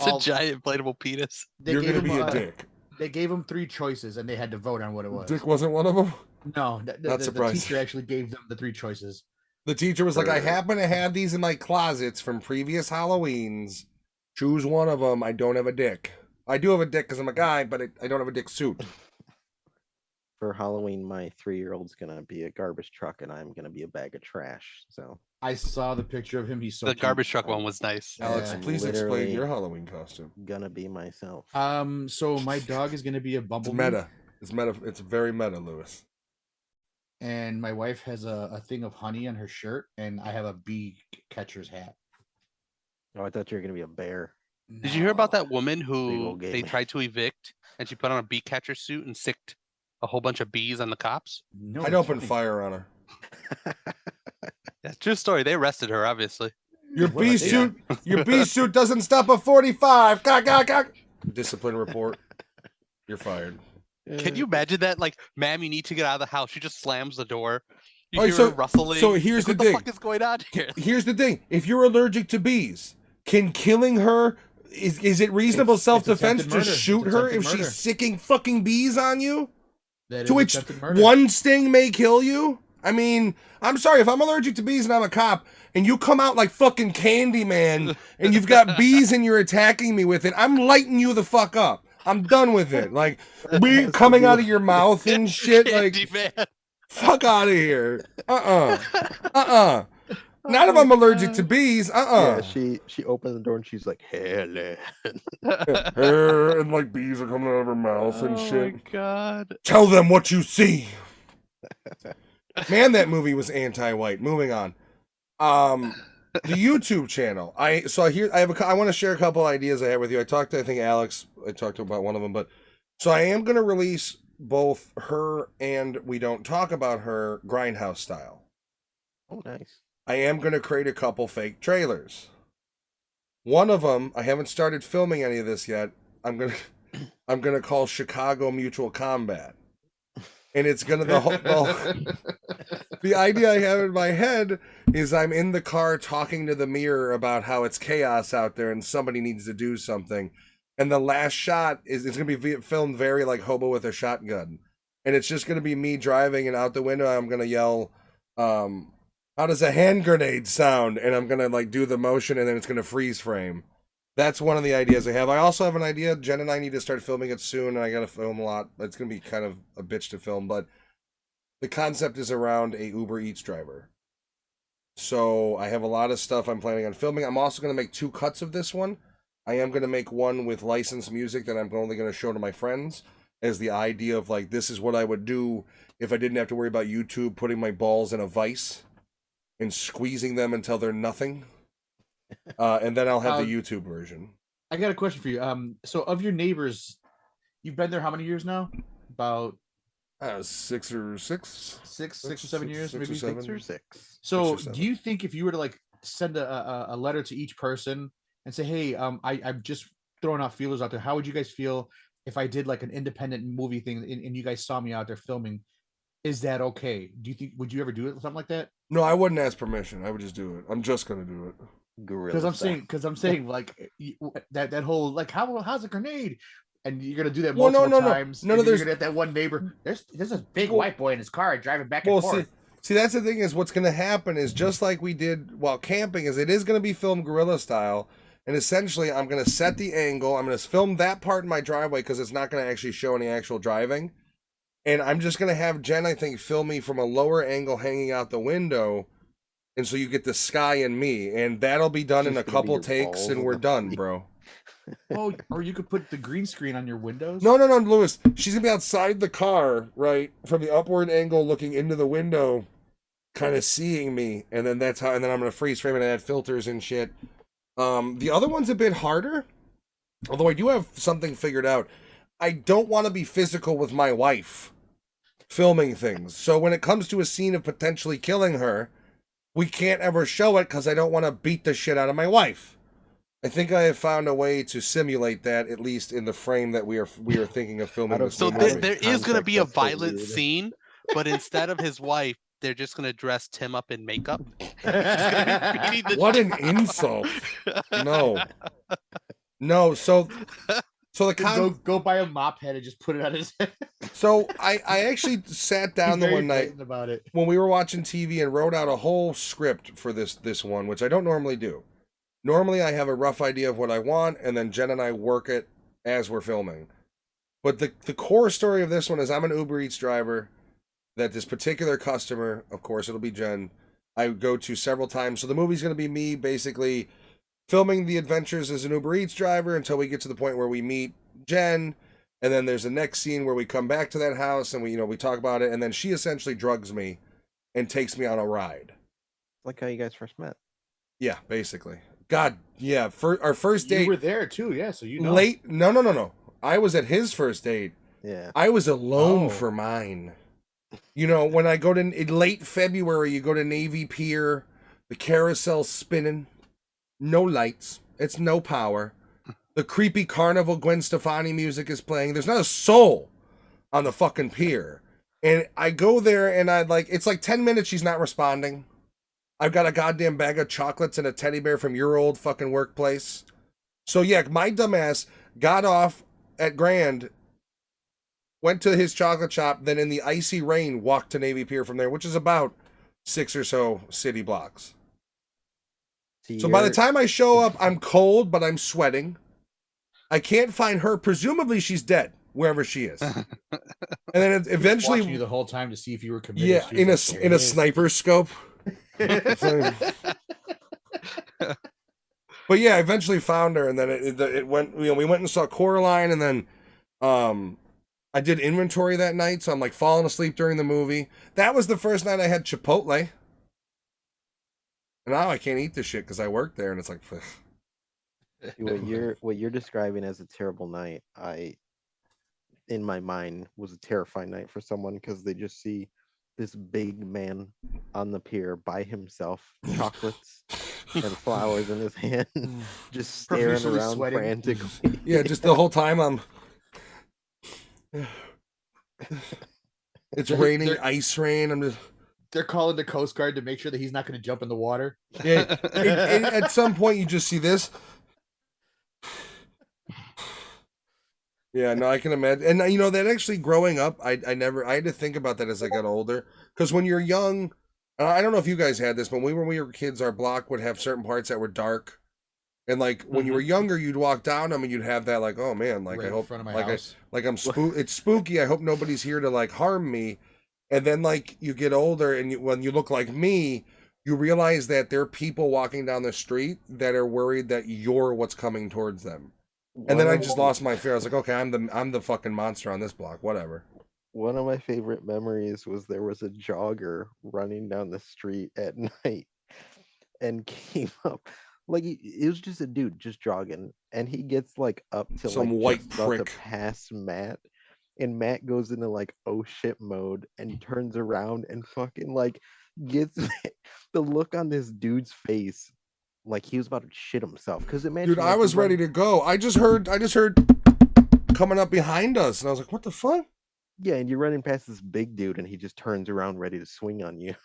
all, a giant inflatable penis. You're gonna be a dick. They gave him 3 choices, and they had to vote on what it was. Dick wasn't one of them. No, Not surprising. The teacher actually gave them the 3 choices. The teacher was like, I happen to have these in my closets from previous Halloweens. Choose one of them. I don't have a dick. I do have a dick because I'm a guy, but I don't have a dick suit. For Halloween, my 3-year-old's gonna be a garbage truck, and I'm gonna be a bag of trash. So I saw the picture of him. He's so The cute. garbage truck one was nice. Alex, I'm please explain literally your Halloween costume. gonna be myself. So my dog is gonna be a It's bumblebee. meta. It's meta. It's very meta, Lewis. And my wife has a thing of honey on her shirt, and I have a bee catcher's hat. Oh, I thought you were gonna be a bear. Did you hear about No. that woman Big who old gay they man. tried to evict and she put on a bee catcher suit and sicked a whole bunch of bees on the cops? No, I'd you're open kidding. fire on her. That's true story. They arrested her, obviously. Your Well, bee yeah. suit. Your bee suit doesn't stop at 45. Gah, gah, gah. Discipline report. You're fired. Can you imagine that? Like, ma'am, you need to get out of the house. She just slams the door. You Alright, hear so- her rustling. so here's Like, the what thing. the fuck is going on here? Here's the thing. If you're allergic to bees, can killing her is it reasonable It's self-defense attempted to murder. shoot It's her attempted if she's murder. sicking fucking bees on you? That To is which attempted murder. one sting may kill you? I mean, I'm sorry, if I'm allergic to bees and I'm a cop and you come out like fucking Candyman and you've got bees and you're attacking me with it, I'm lighting you the fuck up. I'm done with it. Like, bee Has to coming be out the- of your mouth and shit. Like, Candy man. fuck out of here. Not if I'm allergic to bees. Yeah, she opens the door and she's like, "Helen." And like bees are coming out of her mouth and Oh shit. my god. Tell them what you see. Man, that movie was anti-white. Moving on. The YouTube channel. I want to share a couple ideas I had with you. I talked to, I think, Alex. I talked about one of them, but so I am going to release both her and We Don't Talk About Her Grindhouse style. Oh, nice. I am going to create a couple fake trailers. One of them, I haven't started filming any of this yet. I'm gonna call Chicago Mutual Combat, and it's gonna the idea I have in my head is I'm in the car talking to the mirror about how it's chaos out there and somebody needs to do something, and the last shot is it's gonna be filmed very like Hobo with a Shotgun, and it's just gonna be me driving, and out the window I'm gonna yell, how does a hand grenade sound? And I'm gonna like do the motion and then it's gonna freeze frame. That's one of the ideas I have. I also have an idea. Jen and I need to start filming it soon, and I gotta film a lot. It's gonna be kind of a bitch to film, but the concept is around a Uber Eats driver. So I have a lot of stuff I'm planning on filming. I'm also gonna make 2 cuts of this one. I am gonna make one with licensed music that I'm only gonna show to my friends as the idea of like, this is what I would do if I didn't have to worry about YouTube putting my balls in a vice and squeezing them until they're nothing. And then I'll have the YouTube version. I got a question for you. So of your neighbors, you've been there how many years now? About 6 or 6? six or 7 years, 6 or maybe 7. 6 or 6. So, 6 or 7. do you think if you were to like send a letter to each person and say, "Hey, I'm just throwing out feelers out there. How would you guys feel if I did like an independent movie thing and you guys saw me out there filming? Is that okay? Do you think would you ever do it something like that?" No, I wouldn't ask permission. I would just do it. I'm just gonna do it. Guerrilla Because I'm saying like that whole like how's a grenade? And you're gonna do that Well, no, multiple no, no. times. No, and no, you're there's- gonna have that one neighbor. There's a big Well- white boy in his car driving back and Well, forth. see, that's the thing is what's gonna happen is just like we did while camping. Is it is gonna be filmed guerrilla style, and essentially I'm gonna set the angle. I'm gonna film that part in my driveway because it's not gonna actually show any actual driving, and I'm just gonna have Jen, I think, film me from a lower angle, hanging out the window. And so you get the sky and me, and that'll be done She's in a gonna be couple your takes, balls and in we're the done, movie. bro. Oh, or you could put the green screen on your windows. No, Lewis. She's gonna be outside the car, right, from the upward angle, looking into the window, kind of seeing me, and then that's how. And then I'm gonna freeze frame it and add filters and shit. The other one's a bit harder, although I do have something figured out. I don't want to be physical with my wife, filming things. So when it comes to a scene of potentially killing her, we can't ever show it because I don't want to beat the shit out of my wife. I think I have found a way to simulate that, at least in the frame that we are thinking of filming Out of this So Out movie. of there is going to context, be a that's so violent weird. scene, but instead of his wife, they're just going to dress Tim up in makeup. He's gonna be beating the What shit an out of him. insult! No. So So go buy a mop head and just put it on his head. So I actually sat down the one night about it. when we were watching TV and wrote out a whole script for this one, which I don't normally do. Normally I have a rough idea of what I want, and then Jen and I work it as we're filming. But the core story of this one is I'm an Uber Eats driver that this particular customer, of course it'll be Jen, I go to several times. So the movie's going to be me basically filming the adventures as an Uber Eats driver until we get to the point where we meet Jen, and then there's the next scene where we come back to that house and we talk about it, and then she essentially drugs me and takes me on a ride. Like how you guys first met. Yeah, basically. God, yeah. For our first date, you were there too, yeah. So you know. Late? No. I was at his first date. Yeah. I was alone for mine. When I go to late February, you go to Navy Pier, the carousel's spinning, no lights, it's no power. The creepy carnival Gwen Stefani music is playing. There's not a soul on the fucking pier. And I go there and it's like 10 minutes she's not responding. I've got a goddamn bag of chocolates and a teddy bear from your old fucking workplace. So yeah, my dumbass got off at Grand, went to his chocolate shop, then in the icy rain walked to Navy Pier from there, which is about 6 or so city blocks. So by the time I show up, I'm cold, but I'm sweating. I can't find her. Presumably she's dead, wherever she is. And then eventually... watching you the whole time to see if you were committed. Yeah, in a sniper scope. But yeah, I eventually found her, and then it went. We went and saw Coraline, and then I did inventory that night, so I'm like falling asleep during the movie. That was the first night I had Chipotle, and now I can't eat this shit because I worked there, and it's like. What you're describing as a terrible night, in my mind, was a terrifying night for someone because they just see this big man on the pier by himself, chocolates and flowers in his hand, just staring around sweating. frantically. Yeah, just the whole time I'm. It's raining, ice rain. I'm just. They're calling the Coast Guard to make sure that he's not going to jump in the water. Yeah, at some point you just see this. Yeah, no, I can imagine. And that actually growing up, I had to think about that as I got older. Because when you're young, I don't know if you guys had this, but when we were kids, our block would have certain parts that were dark. And like when you were younger, you'd walk down them and you'd have that like, oh man, like right I hope, in front of my like house. it's spooky. I hope nobody's here to like harm me. And then like you get older and when you look like me, you realize that there are people walking down the street that are worried that you're what's coming towards them. And then I just lost my fear. I was like, okay, I'm the fucking monster on this block. Whatever. One of my favorite memories was there was a jogger running down the street at night and came up. Like it was just a dude just jogging, and he gets like up to some like white just about to prick pass Matt, and Matt goes into like oh shit mode and turns around and fucking like gets the look on this dude's face like he was about to shit himself. Because imagine, dude, I was ready to go. I just heard coming up behind us, and I was like, what the fuck? Yeah, and you're running past this big dude, and he just turns around ready to swing on you.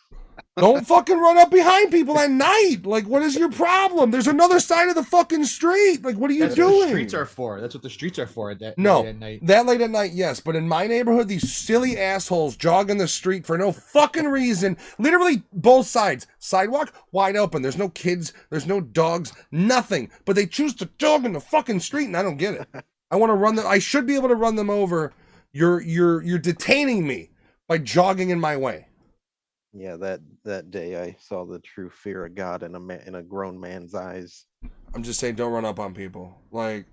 Don't fucking run up behind people at night. Like, what is your problem? There's another side of the fucking street. Like, what are you That's doing? what the streets are for. That's what the streets are for. Late at night. That late at night, yes. But in my neighborhood, these silly assholes jog in the street for no fucking reason. Literally both sides. Sidewalk, wide open. There's no kids. There's no dogs. Nothing. But they choose to jog in the fucking street, and I don't get it. I want to run them. I should be able to run them over. You're detaining me by jogging in my way. Yeah, that day I saw the true fear of God in a grown man's eyes. I'm just saying, don't run up on people. Like,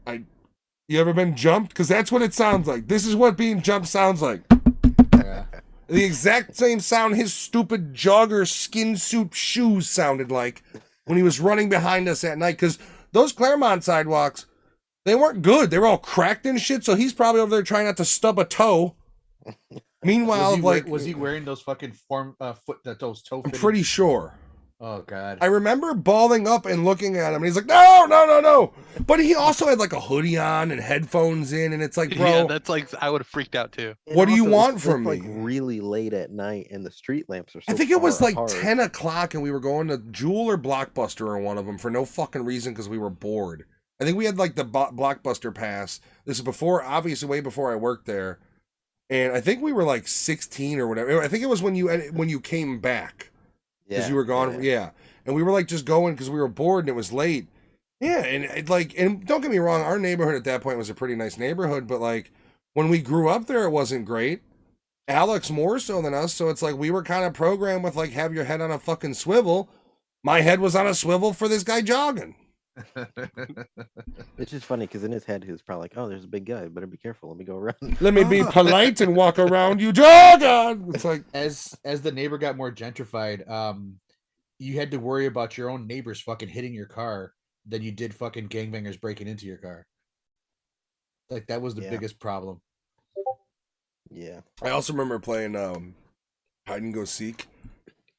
you ever been jumped? Because that's what it sounds like. This is what being jumped sounds like. Yeah. The exact same sound his stupid jogger skin suit shoes sounded like when he was running behind us at night. Because those Claremont sidewalks, they weren't good. They were all cracked and shit. So he's probably over there trying not to stub a toe. Meanwhile, was he wearing those fucking those toe? I'm pretty sure. Oh god! I remember balling up and looking at him, and he's like, "No!" But he also had like a hoodie on and headphones in, and it's like, bro, yeah, that's like I would have freaked out too. What do you want from me? Like really late at night, and the street lamps are. So I think it was like apart. 10 o'clock, and we were going to Jewel or Blockbuster or one of them for no fucking reason because we were bored. I think we had like the Blockbuster pass. This is before, obviously, way before I worked there. And I think we were like 16 or whatever. I think it was when you came back because you were gone. Yeah. And we were like just going because we were bored and it was late. Yeah, and and don't get me wrong, our neighborhood at that point was a pretty nice neighborhood, but like when we grew up there, it wasn't great. Alex more so than us, so it's like we were kind of programmed with like have your head on a fucking swivel. My head was on a swivel for this guy jogging. It's just funny because in his head he was probably like, "Oh, there's a big guy. Better be careful. Let me go around. Let me be polite and walk around you, jogging." It's like as the neighbor got more gentrified, you had to worry about your own neighbors fucking hitting your car than you did fucking gangbangers breaking into your car. Like that was the biggest problem. Yeah. I also remember playing hide and go seek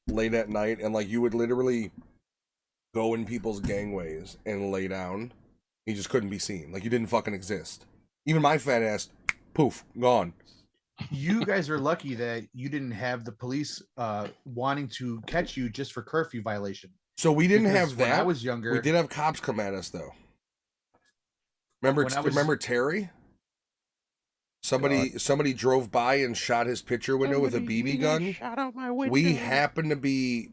late at night, and like you would literally go in people's gangways and lay down. You just couldn't be seen. Like you didn't fucking exist. Even my fat ass, poof, gone. You guys are lucky that you didn't have the police wanting to catch you just for curfew violation. So we didn't have that. When I was younger, we did have cops come at us though. Remember Terry? Somebody drove by and shot his picture window with a BB gun. Shot out my window. We happened to be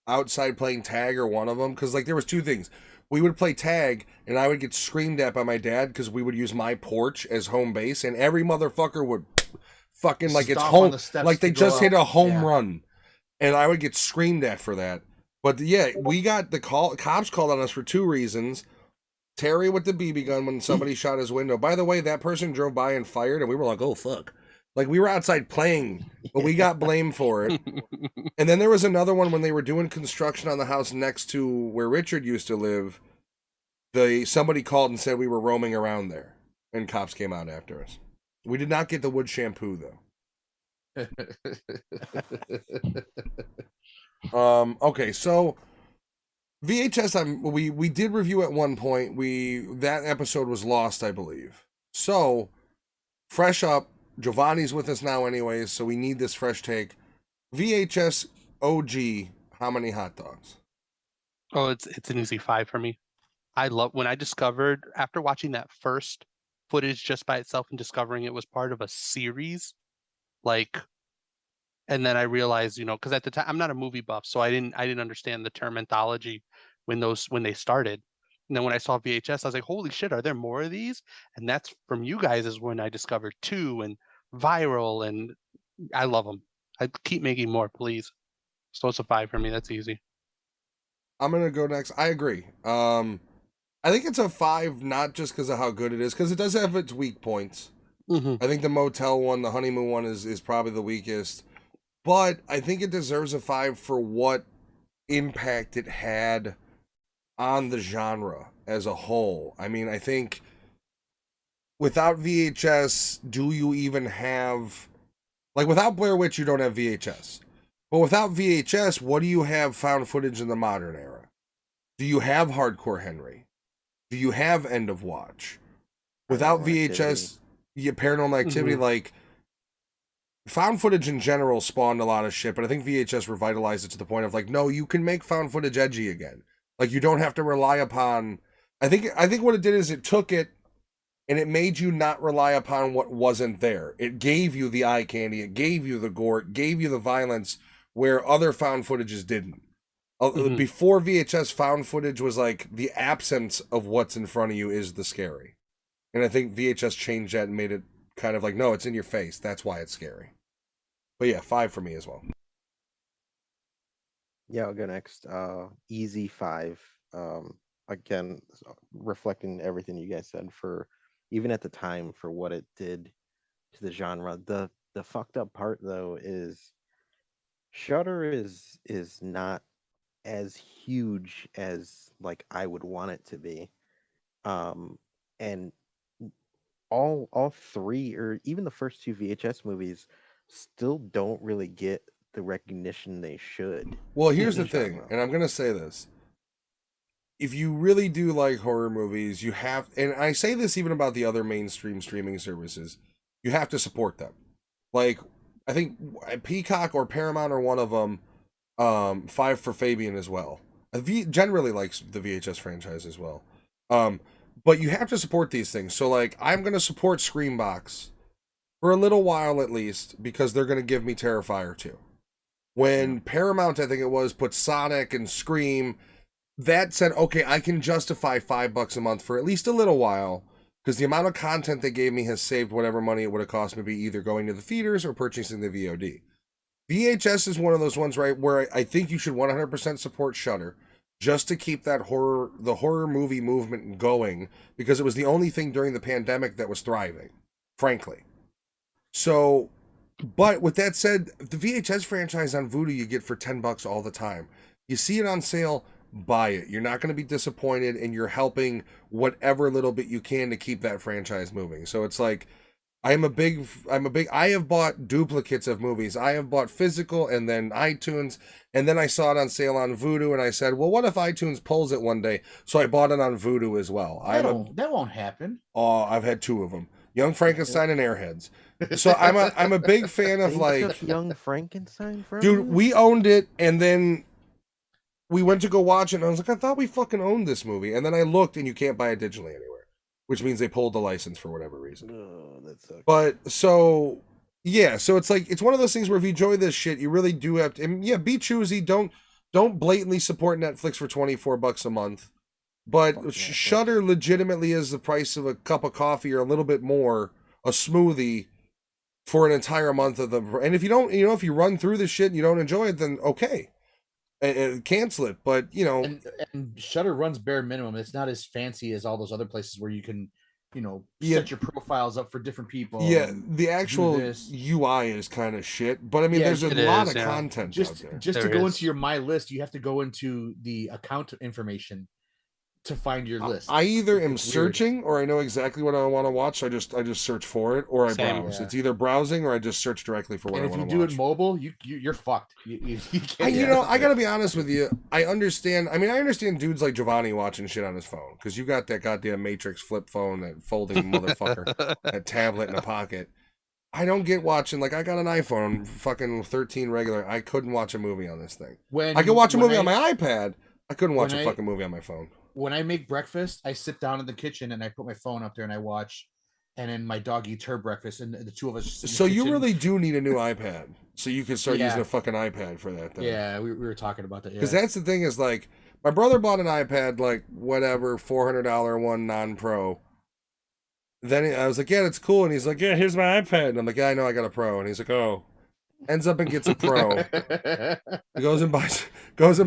outside playing tag or one of them because like there was two things. We would play tag and I would get screamed at by my dad because we would use my porch as home base and every motherfucker would fucking like it's home, like they just hit a home run, and I would get screamed at for that. But yeah, we got the cops called on us for two reasons. Terry with the BB gun when somebody shot his window. By the way, that person drove by and fired, and we were like, "Oh fuck!" Like we were outside playing, but we got blamed for it. And then there was another one when they were doing construction on the house next to where Richard used to live. Somebody called and said we were roaming around there, and cops came out after us. We did not get the wood shampoo though. Okay, so VHS we did review at one point. That episode was lost, I believe. So fresh up, Giovanni's with us now anyways, so we need this fresh take. VHS OG, how many hot dogs? Oh, it's an easy 5 for me. I love when I discovered after watching that first footage just by itself and discovering it was part of a series, like, and then I realized, because at the time I'm not a movie buff, so I didn't understand the term anthology when they started. And then when I saw VHS, I was like, holy shit, are there more of these? And that's from you guys is when I discovered 2 and Viral, and I love them. I keep making more, please. So it's a 5 for me. That's easy. I'm gonna go next. I agree. I think it's a 5, not just because of how good it is, because it does have its weak points. Mm-hmm. I think the motel one, the honeymoon one is probably the weakest. But I think it deserves a 5 for what impact it had on the genre as a whole. I mean, I think without VHS, do you even have... Like, without Blair Witch, you don't have VHS. But without VHS, what do you have found footage in the modern era? Do you have Hardcore Henry? Do you have End of Watch? Without VHS, Paranormal Activity, like, found footage in general spawned a lot of shit, but I think VHS revitalized it to the point of, like, no, you can make found footage edgy again. Like, you don't have to rely upon... I think what it did is it took it, and it made you not rely upon what wasn't there. It gave you the eye candy, it gave you the gore, it gave you the violence, where other found footages didn't. Before VHS, found footage was like the absence of what's in front of you is the scary. And I think VHS changed that and made it kind of like, no, it's in your face. That's why it's scary. But yeah, 5 for me as well. Yeah, I'll go next. Easy 5. Again, reflecting everything you guys said, for even at the time, for what it did to the genre. The fucked up part though is Shudder is not as huge as like I would want it to be. And all 3, or even the first 2 VHS movies, still don't really get the recognition they should. Well, here's the thing, and I'm gonna say this. If you really do like horror movies, you have, and I say this even about the other mainstream streaming services, you have to support them. Like, I think Peacock or Paramount or one of them, 5 for Fabian as well. Generally likes the VHS franchise as well. but you have to support these things. So like, I'm gonna support Screambox for a little while at least, because they're gonna give me Terrifier 2. When Paramount, I think it was, put Sonic and Scream, that said, okay, I can justify $5 a month for at least a little while, because the amount of content they gave me has saved whatever money it would have cost me to be either going to the theaters or purchasing the VOD. VHS is one of those ones, right, where I think you should 100% support Shudder, just to keep the horror movie movement going, because it was the only thing during the pandemic that was thriving, frankly. So, but with that said, the VHS franchise on Vudu you get for $10 all the time. You see it on sale, buy it. You're not going to be disappointed, and you're helping whatever little bit you can to keep that franchise moving. So it's like, I have bought duplicates of movies. I have bought physical and then iTunes, and then I saw it on sale on Vudu, and I said, well, what if iTunes pulls it one day? So I bought it on Vudu as well. That won't happen. Oh, I've had 2 of them. Young Frankenstein and Airheads. So I'm a big fan of, like, Young Frankenstein from dude, we owned it, and then we went to go watch it, and I was like, I thought we fucking owned this movie. And then I looked, and you can't buy it digitally anywhere, which means they pulled the license for whatever reason. Oh, that sucks. But so yeah, so it's like, it's one of those things where if you enjoy this shit, you really do have to, and yeah, be choosy. Don't blatantly support Netflix for $24 a month. But Shudder legitimately is the price of a cup of coffee or a little bit more, a smoothie, for an entire month of the. And if you don't, if you run through the shit and you don't enjoy it, then okay, and cancel it. But and Shudder runs bare minimum. It's not as fancy as all those other places where you can, set your profiles up for different people. Yeah, the actual UI is kind of shit. But I mean, there's a lot of content out there. Just to go into your My List, you have to go into the account information to find your list. I either am searching, or I know exactly what I want to watch. So I just search for it, or I browse. Yeah. It's either browsing or I just search directly for what I want to watch. If you do it mobile, you're fucked. You can't. I gotta be honest with you. I understand. I mean, I understand dudes like Giovanni watching shit on his phone, because you got that goddamn Matrix flip phone, that folding motherfucker, that tablet in a pocket. I don't get watching. Like, I got an iPhone, fucking 13 regular. I couldn't watch a movie on this thing. I could watch a movie on my iPad. I couldn't watch a fucking movie on my phone. When I make breakfast, I sit down in the kitchen and I put my phone up there and I watch, and then my dog eats her breakfast, and the two of us. So you really do need a new iPad, so you can start using a fucking iPad for that thing. Yeah, we were talking about that. Because that's the thing, is like, my brother bought an iPad, like whatever, $400 one non-pro. Then I was like, yeah, that's cool, and he's like, yeah, here's my iPad, and I'm like, yeah, I know, I got a pro, and he's like, oh, ends up and gets a pro. He goes and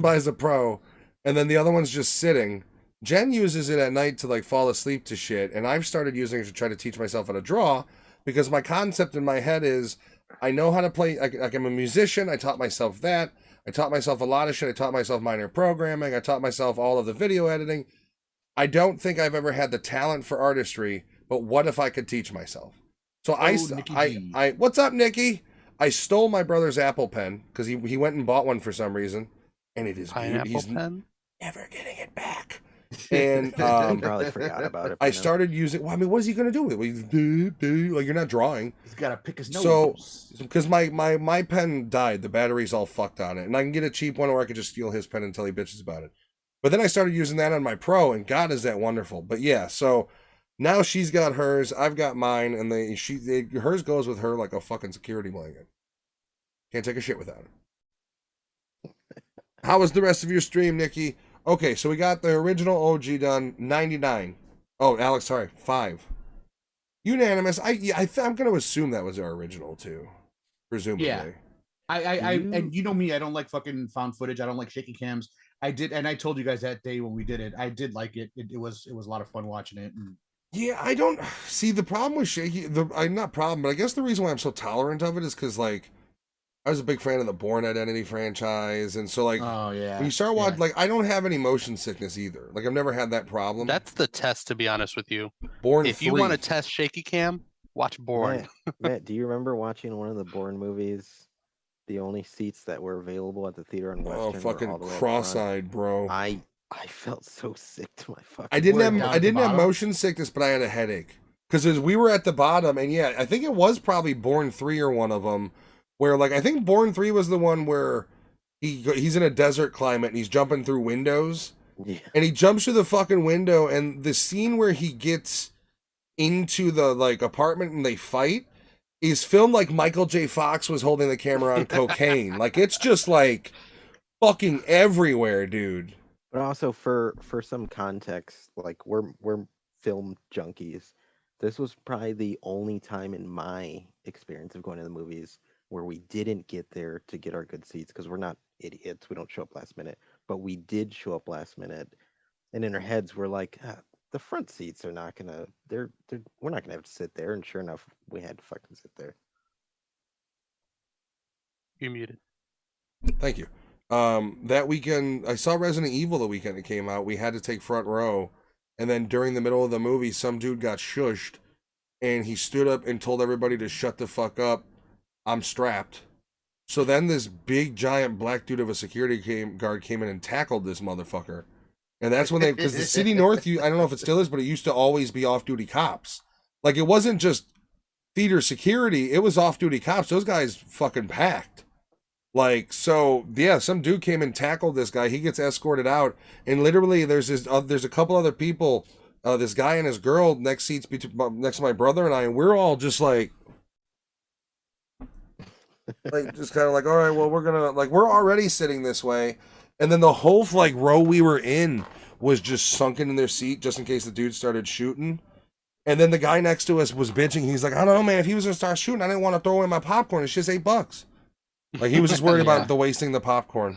buys a pro, and then the other one's just sitting. Jen uses it at night to like fall asleep to shit, and I've started using it to try to teach myself how to draw, because my concept in my head is, I know how to play, like I'm a musician, I taught myself that, I taught myself a lot of shit, I taught myself minor programming, I taught myself all of the video editing. I don't think I've ever had the talent for artistry, but what if I could teach myself? So I what's up, Nikki? I stole my brother's Apple Pen, because he went and bought one for some reason, and it is Pineapple pen? Never getting it back. And I probably forgot about it. I started using. Well, I mean, what is he gonna do with it? Like, you're not drawing. He's gotta pick his nose. So, because my pen died, the battery's all fucked on it, and I can get a cheap one, or I could just steal his pen until he bitches about it. But then I started using that on my Pro, and God, is that wonderful. But yeah, so now she's got hers, I've got mine, and hers goes with her like a fucking security blanket. Can't take a shit without it. How was the rest of your stream, Nikki? Okay, so we got the original OG done, 99. Oh, Alex, sorry, 5. Unanimous. I'm going to assume that was our original too, presumably. Yeah. And you know me, I don't like fucking found footage. I don't like shaky cams. I did, and I told you guys that day when we did it, I did like it. It was a lot of fun watching it. And... Yeah, I don't see the problem with shaky. Not problem, but I guess the reason why I'm so tolerant of it is because, like, I was a big fan of the Bourne Identity franchise, and so, like, when you start watching, like, I don't have any motion sickness either. Like, I've never had that problem. That's the test, to be honest with you. Bourne If 3. you want to test shaky cam, watch Bourne. Matt, do you remember watching one of the Bourne movies? The only seats that were available at the theater in Western. Oh, fucking cross-eyed, bro! I felt so sick to my fucking. I didn't have motion sickness, but I had a headache because we were at the bottom, and yeah, I think it was probably Bourne 3 or one of them. Where, like, I think Bourne 3 was the one where he's in a desert climate and he's jumping through windows, Yeah. and he jumps through the fucking window, and the scene where he gets into the like apartment and they fight is filmed like Michael J. Fox was holding the camera on cocaine. Like it's just like fucking everywhere, dude. But also for some context, like we're film junkies. This was probably the only time in my experience of going to the movies where we didn't get there to get our good seats because we're not idiots. We don't show up last minute, but we did show up last minute, and in our heads we're like, the front seats are not gonna. They're we're not gonna have to sit there. And sure enough, we had to fucking sit there. You're muted. Thank you. That weekend, I saw Resident Evil the weekend it came out. We had to take front row. And then during the middle of the movie, some dude got shushed. And he stood up and told everybody to shut the fuck up. I'm strapped. So then this big, giant black dude of a security guard came in and tackled this motherfucker. And that's when because the City North, I don't know if it still is, but it used to always be off-duty cops. Like, it wasn't just theater security. It was off-duty cops. Those guys fucking packed. Like, so, yeah, some dude came and tackled this guy. He gets escorted out. And literally, there's a couple other people, this guy and his girl next to my brother and I, and we're all just like just kind of like, all right, well, we're already sitting this way. And then the whole, like, row we were in was just sunken in their seat just in case the dude started shooting. And then the guy next to us was bitching. He's like, I don't know, man, if he was going to start shooting, I didn't want to throw away my popcorn. It's just $8. Like, he was just worried about the wasting the popcorn.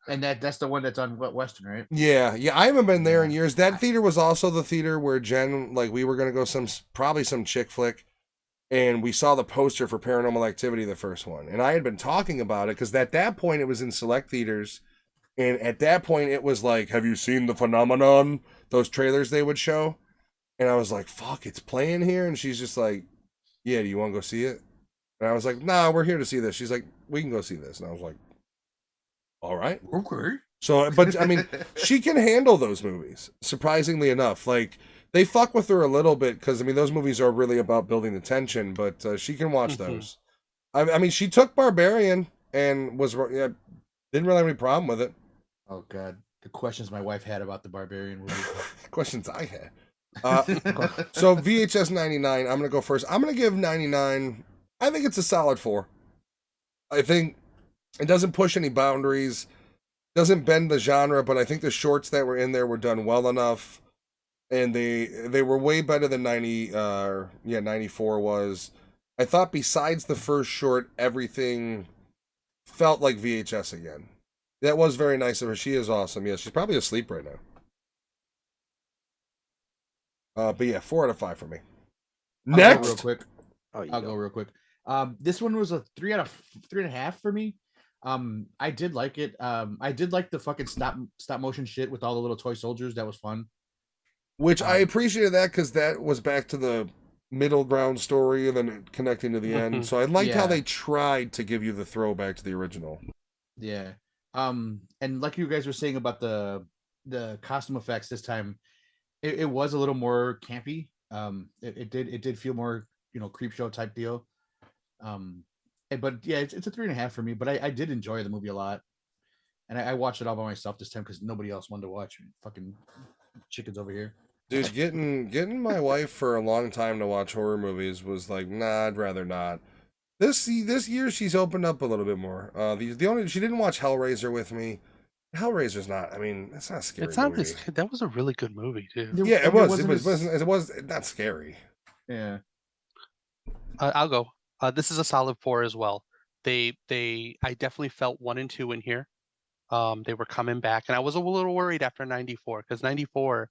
And that's the one that's on Western, right? Yeah. I haven't been there in years. That theater was also the theater where Jen, like, we were going to go probably some chick flick, and we saw the poster for Paranormal Activity, the first one. And I had been talking about it because at that point it was in select theaters, and at that point it was like, have you seen The Phenomenon? Those trailers they would show. And I was like, fuck, it's playing here? And she's just like, yeah, do you want to go see it? And I was like, nah, we're here to see this. She's like, we can go see this. And I was like, all right. Okay. So, but I mean, she can handle those movies, surprisingly enough. Like, they fuck with her a little bit because, I mean, those movies are really about building the tension, but she can watch those. I mean, she took Barbarian and didn't really have any problem with it. Oh, God. The questions my wife had about the Barbarian movie. Questions I had. So, VHS 99, I'm going to go first. I'm going to give 99... I think it's a solid 4. I think it doesn't push any boundaries, doesn't bend the genre, but I think the shorts that were in there were done well enough, and they were way better than 94 was. I thought besides the first short, everything felt like VHS again. That was very nice of her. She is awesome. Yeah, she's probably asleep right now. But yeah, 4 out of 5 for me. Next, real quick. I'll go real quick. This one was a 3 out of 3.5 for me. I did like it. I did like the fucking stop motion shit with all the little toy soldiers. That was fun. Which I appreciated that because that was back to the middle ground story and then connecting to the end. So I liked how they tried to give you the throwback to the original. Yeah. And like you guys were saying about the costume effects this time, it was a little more campy. It did feel more, creep show type deal. But yeah, it's a 3.5 for me. But I did enjoy the movie a lot, and I watched it all by myself this time because nobody else wanted to watch. Fucking chickens over here. Dude, getting my wife for a long time to watch horror movies was like, nah, I'd rather not. This year she's opened up a little bit more. She didn't watch Hellraiser with me. Hellraiser's not. I mean, it's not a scary. It's not movie. That was a really good movie too. Yeah, it was. It was not scary. Yeah. I'll go. This is a solid 4 as well. I definitely felt 1 and 2 in here. They were coming back, and I was a little worried after 94 because 94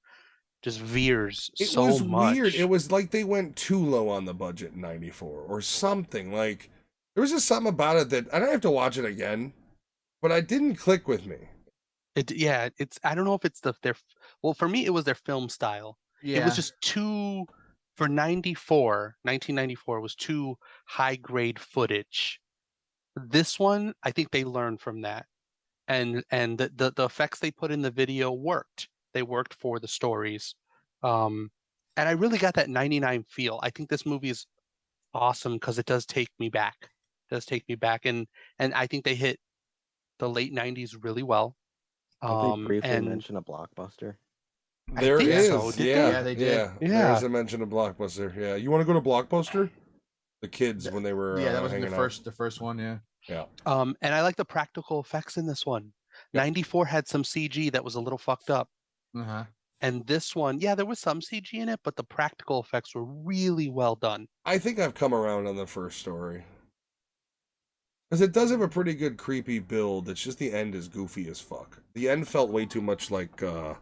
just veers so much. It was weird. It was like they went too low on the budget in 94 or something. Like, there was just something about it that I don't have to watch it again, but it didn't click with me. It's I don't know if it's for me it was their film style. Yeah. It was just too, for 1994 was too high grade footage. This one, I think they learned from that. And the effects they put in the video worked. They worked for the stories. And I really got that 99 feel. I think this movie is awesome because it does take me back. And I think they hit the late 90s really well. Did they briefly And mention a Blockbuster? There think is, so, did yeah, they? Yeah, they did. yeah. Yeah. There's a mention of Blockbuster. Yeah, you want to go to Blockbuster? The kids when they were Yeah, that was hanging the first one. Yeah. Yeah. And I like the practical effects in this one. Yep. 94 had some CG that was a little fucked up. Uh-huh. And this one, yeah, there was some CG in it, but the practical effects were really well done. I think I've come around on the first story. Because it does have a pretty good creepy build. It's just the end is goofy as fuck. The end felt way too much like Los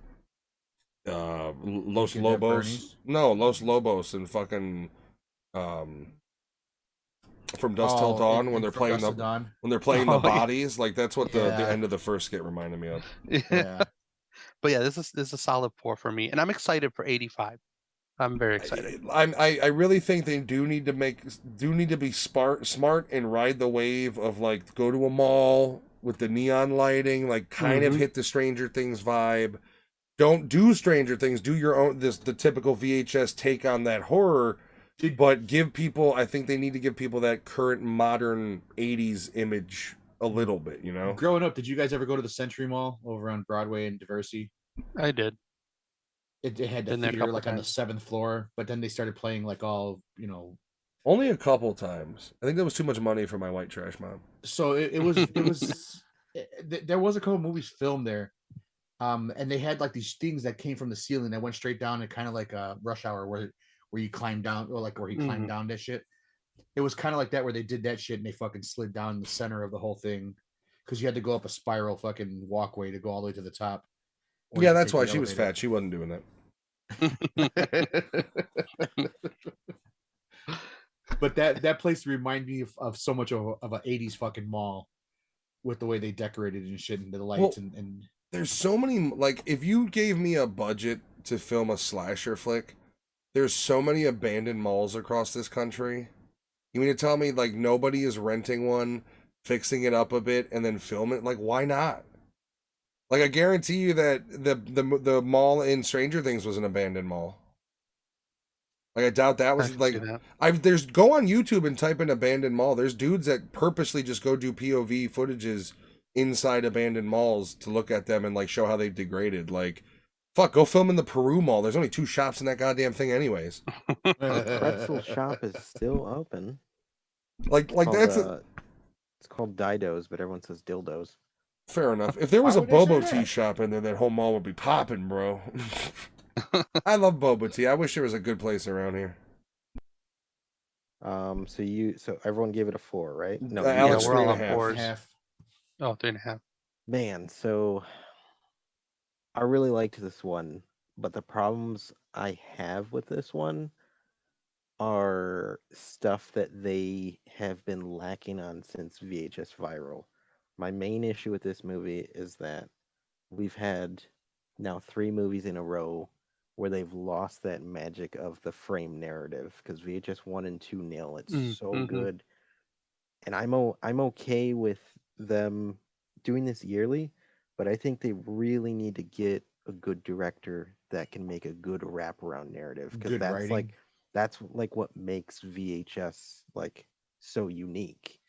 Weekend at Lobos. Bernie's? No, Los Lobos and fucking From Dusk Till Dawn when they're From playing Dusk Till the Dawn. when they're playing the Oh, yeah. bodies. Like that's what the Yeah. end of the first skit reminded me of. Yeah. But yeah, this is a solid 4 for me, and I'm excited for 85. I'm very excited. I really think they do need to be smart and ride the wave of like go to a mall with the neon lighting, like kind of Mhm. hit the Stranger Things vibe. Don't do Stranger Things. Do your own the typical VHS take on that horror, but give people. I think they need to give people that current modern '80s image a little bit. You know. Growing up, did you guys ever go to the Century Mall over on Broadway and Diversey? I did. It had the Been there a theater couple like on the times. 7th floor, but then they started playing like all Only a couple times. I think that was too much money for my white trash mom. So it was there was a couple movies filmed there, and they had like these things that came from the ceiling that went straight down, and kind of like a Rush Hour where you climb down, or like where he climbed down that shit. It was kind of like that where they did that shit and they fucking slid down the center of the whole thing because you had to go up a spiral fucking walkway to go all the way to the top. or Yeah, you that's take why the she was elevator. fat. She wasn't doing that. But that place reminded me of so much of a 80s fucking mall with the way they decorated and shit and the lights Well, and There's so many, like, if you gave me a budget to film a slasher flick, there's so many abandoned malls across this country. You mean to tell me, like, nobody is renting one, fixing it up a bit, and then film it? Like, why not? Like, I guarantee you that the mall in Stranger Things was an abandoned mall. Like, I doubt that I was, can like, see that. go on YouTube and type in abandoned mall. There's dudes that purposely just go do POV footages inside abandoned malls to look at them and like show how they've degraded. Like, fuck, go film in the Peru Mall. There's only 2 shops in that goddamn thing, anyways. The pretzel shop is still open. Like Called, that's it's called Dido's, but everyone says dildos. fair enough. If there was Why a would they say Bobo tea that? shop in there, that whole mall would be popping, bro. I love boba tea. I wish there was a good place around here. So everyone gave it a 4, right? No, Alex, you Yeah, guys- we're all 3.5. on board. half. Oh, 3.5. Man, so I really liked this one, but the problems I have with this one are stuff that they have been lacking on since VHS Viral. My main issue with this movie is that we've had now 3 movies in a row where they've lost that magic of the frame narrative because VHS 1 and 2 nail it so good. And I'm okay with them doing this yearly, but I think they really need to get a good director that can make a good wraparound narrative because Good that's like what makes VHS like so unique.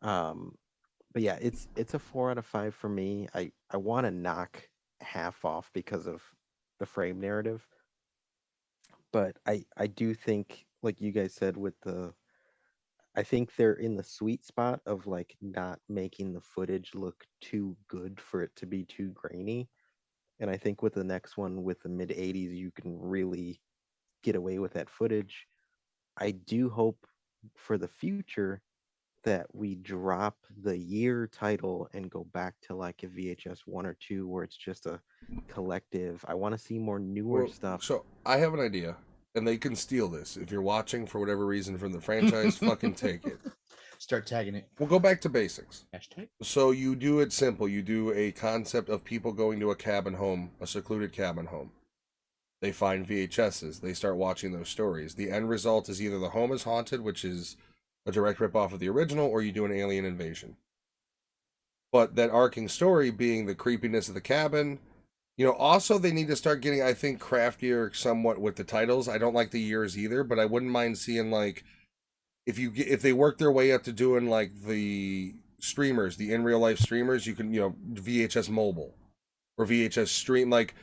But yeah, it's a 4 out of 5 for me. I want to knock half off because of the frame narrative, but I do think, like you guys said, I think they're in the sweet spot of like not making the footage look too good for it to be too grainy. And I think with the next one, with the mid 80s, you can really get away with that footage. I do hope for the future that we drop the year title and go back to like a VHS 1 or 2 where it's just a collective. I want to see more newer stuff. So I have an idea, and they can steal this. If you're watching for whatever reason from the franchise, fucking take it. Start tagging it. We'll go back to basics. Hashtag. So you do it simple. You do a concept of people going to a cabin home, a secluded cabin home. They find VHSs. They start watching those stories. The end result is either the home is haunted, which is a direct ripoff of the original, or you do an alien invasion. But that arcing story being the creepiness of the cabin. You know, also they need to start getting, I think, craftier somewhat with the titles. I don't like the years either, but I wouldn't mind seeing like if they work their way up to doing like the streamers, the in real life streamers, you can, VHS mobile. or VHS stream. Like,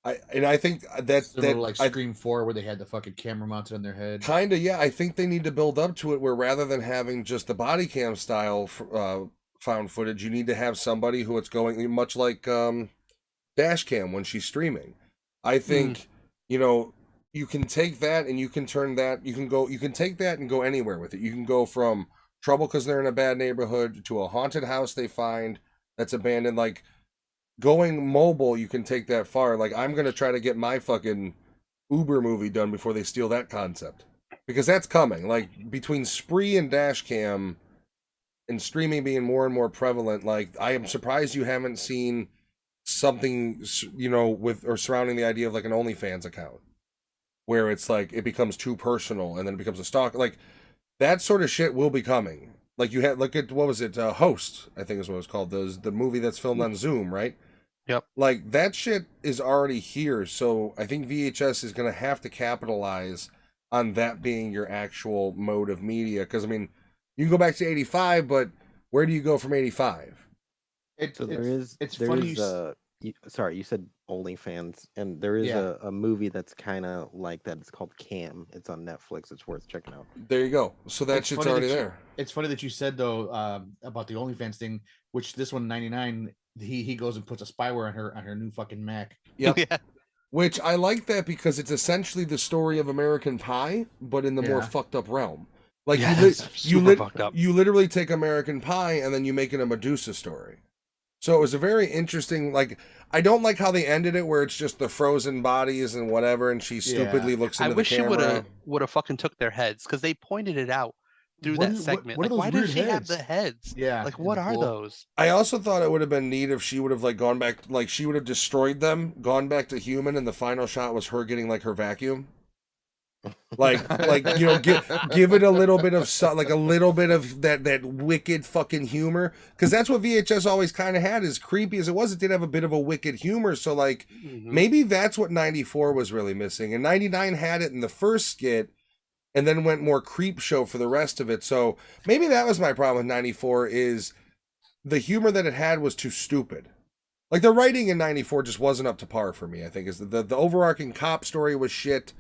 I think Similar to like Scream 4, where they had the fucking camera mounted on their head. Kind of, yeah. I think they need to build up to it where rather than having just the body cam style found footage, you need to have somebody who it's going much like dash cam when she's streaming. I think you can take that and you can turn that. You can take that and go anywhere with it. You can go from trouble because they're in a bad neighborhood to a haunted house they find that's abandoned. Like going mobile, you can take that far. Like I'm gonna try to get my fucking Uber movie done before they steal that concept, because that's coming. Like between Spree and Dashcam and streaming being more and more prevalent, like I am surprised you haven't seen something with or surrounding the idea of like an OnlyFans account where it's like it becomes too personal and then it becomes a stalk. Like that sort of shit will be coming. Like you had, look at, what was it, Host, I think is what it was called, the movie that's filmed on Zoom, right? Yep. Like that shit is already here, so I think VHS is going to have to capitalize on that being your actual mode of media. Because I mean, you can go back to '85, but where do you go from '85? Sorry, you said OnlyFans, and there is a movie that's kind of like that. It's called Cam. It's on Netflix. It's worth checking out. There you go. So that shit's already there. It's funny that you said though about the OnlyFans thing, which this one 99. He goes and puts a spyware on her new fucking Mac. Yep. Yeah. Which I like that because it's essentially the story of American Pie, but in the more fucked up realm. Like you literally take American Pie and then you make it a Medusa story. So it was a very interesting, like, I don't like how they ended it where it's just the frozen bodies and whatever, and she stupidly looks into the camera. I wish she would have fucking took their heads, because they pointed it out through that segment. Like, why does she have the heads? Yeah. Like, what are those? I also thought it would have been neat if she would have, like, gone back, like, she would have destroyed them, gone back to human, and the final shot was her getting, like, her vacuum. Like give it a little bit of that wicked fucking humor, because that's what VHS always kind of had. As creepy as it was, it did have a bit of a wicked humor. So like maybe that's what 94 was really missing, and 99 had it in the first skit and then went more creep show for the rest of it. So maybe that was my problem with 94, is the humor that it had was too stupid. Like the writing in 94 just wasn't up to par for me. I think is the overarching cop story was shit.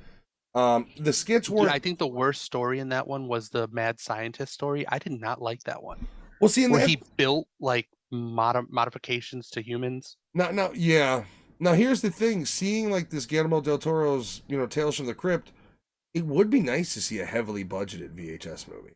The skits were. I think the worst story in that one was the mad scientist story. I did not like that one. Well, see, where he built like modifications to humans. Now, here's the thing: seeing like this Guillermo del Toro's, Tales from the Crypt, it would be nice to see a heavily budgeted VHS movie.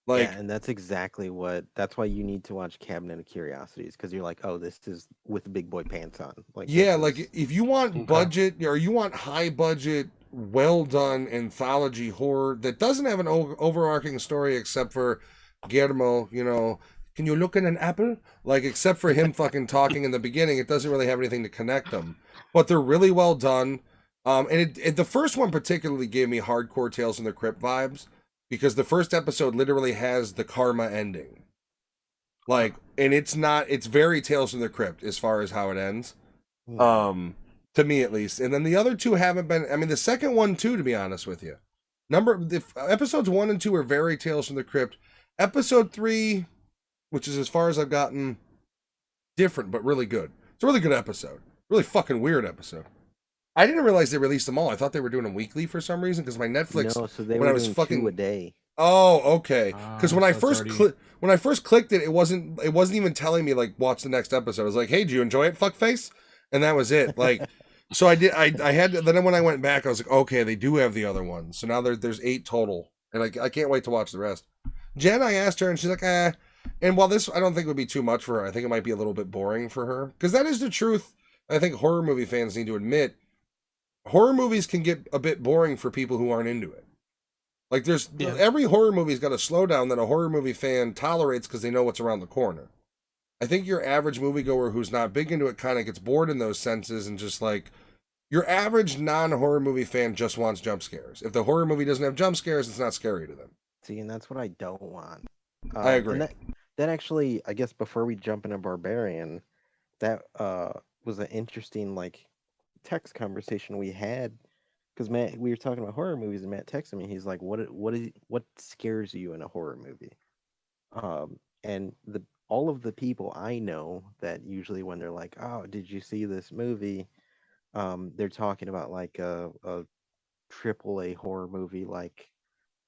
Like, and that's exactly that's why you need to watch Cabinet of Curiosities, because you're like, oh, this is with big boy pants on. Like, like if you want budget or you want high budget, well done anthology horror that doesn't have an overarching story except for Guillermo, can you look at an apple? Like, except for him fucking talking in the beginning, it doesn't really have anything to connect them. But they're really well done. And the first one particularly gave me hardcore Tales from the Crypt vibes, because the first episode literally has the karma ending. Like, and it's very Tales from the Crypt as far as how it ends. To me, at least. And then the other two haven't been. I mean, the second one too, to be honest with you. Episodes 1 and 2 are very Tales from the Crypt. Episode 3, which is as far as I've gotten, different but really good. It's a really good episode. Really fucking weird episode. I didn't realize they released them all. I thought they were doing them weekly for some reason, because my Netflix. No, so they were doing 2 a day. Oh, okay. Because when I first clicked it, it wasn't even telling me like watch the next episode. I was like, hey, do you enjoy it, fuckface? And that was it. Like. So I did. I had to, then when I went back, I was like, okay, they do have the other ones. So now there's 8 total, and I can't wait to watch the rest. Jen, I asked her, and she's like, And while this I don't think would be too much for her, I think it might be a little bit boring for her, because that is the truth. I think horror movie fans need to admit, horror movies can get a bit boring for people who aren't into it. Like every horror movie's got a slowdown that a horror movie fan tolerates because they know what's around the corner. I think your average moviegoer who's not big into it kind of gets bored in those senses, and just like your average non-horror movie fan just wants jump scares. If the horror movie doesn't have jump scares, it's not scary to them. See, and that's what I don't want. I agree. That actually, I guess before we jump into Barbarian, that was an interesting like text conversation we had, because Matt, we were talking about horror movies, and Matt texted me. He's like, "What scares you in a horror movie?" And all of the people I know that usually when they're like, "Oh, did you see this movie?" They're talking about like a triple A horror movie like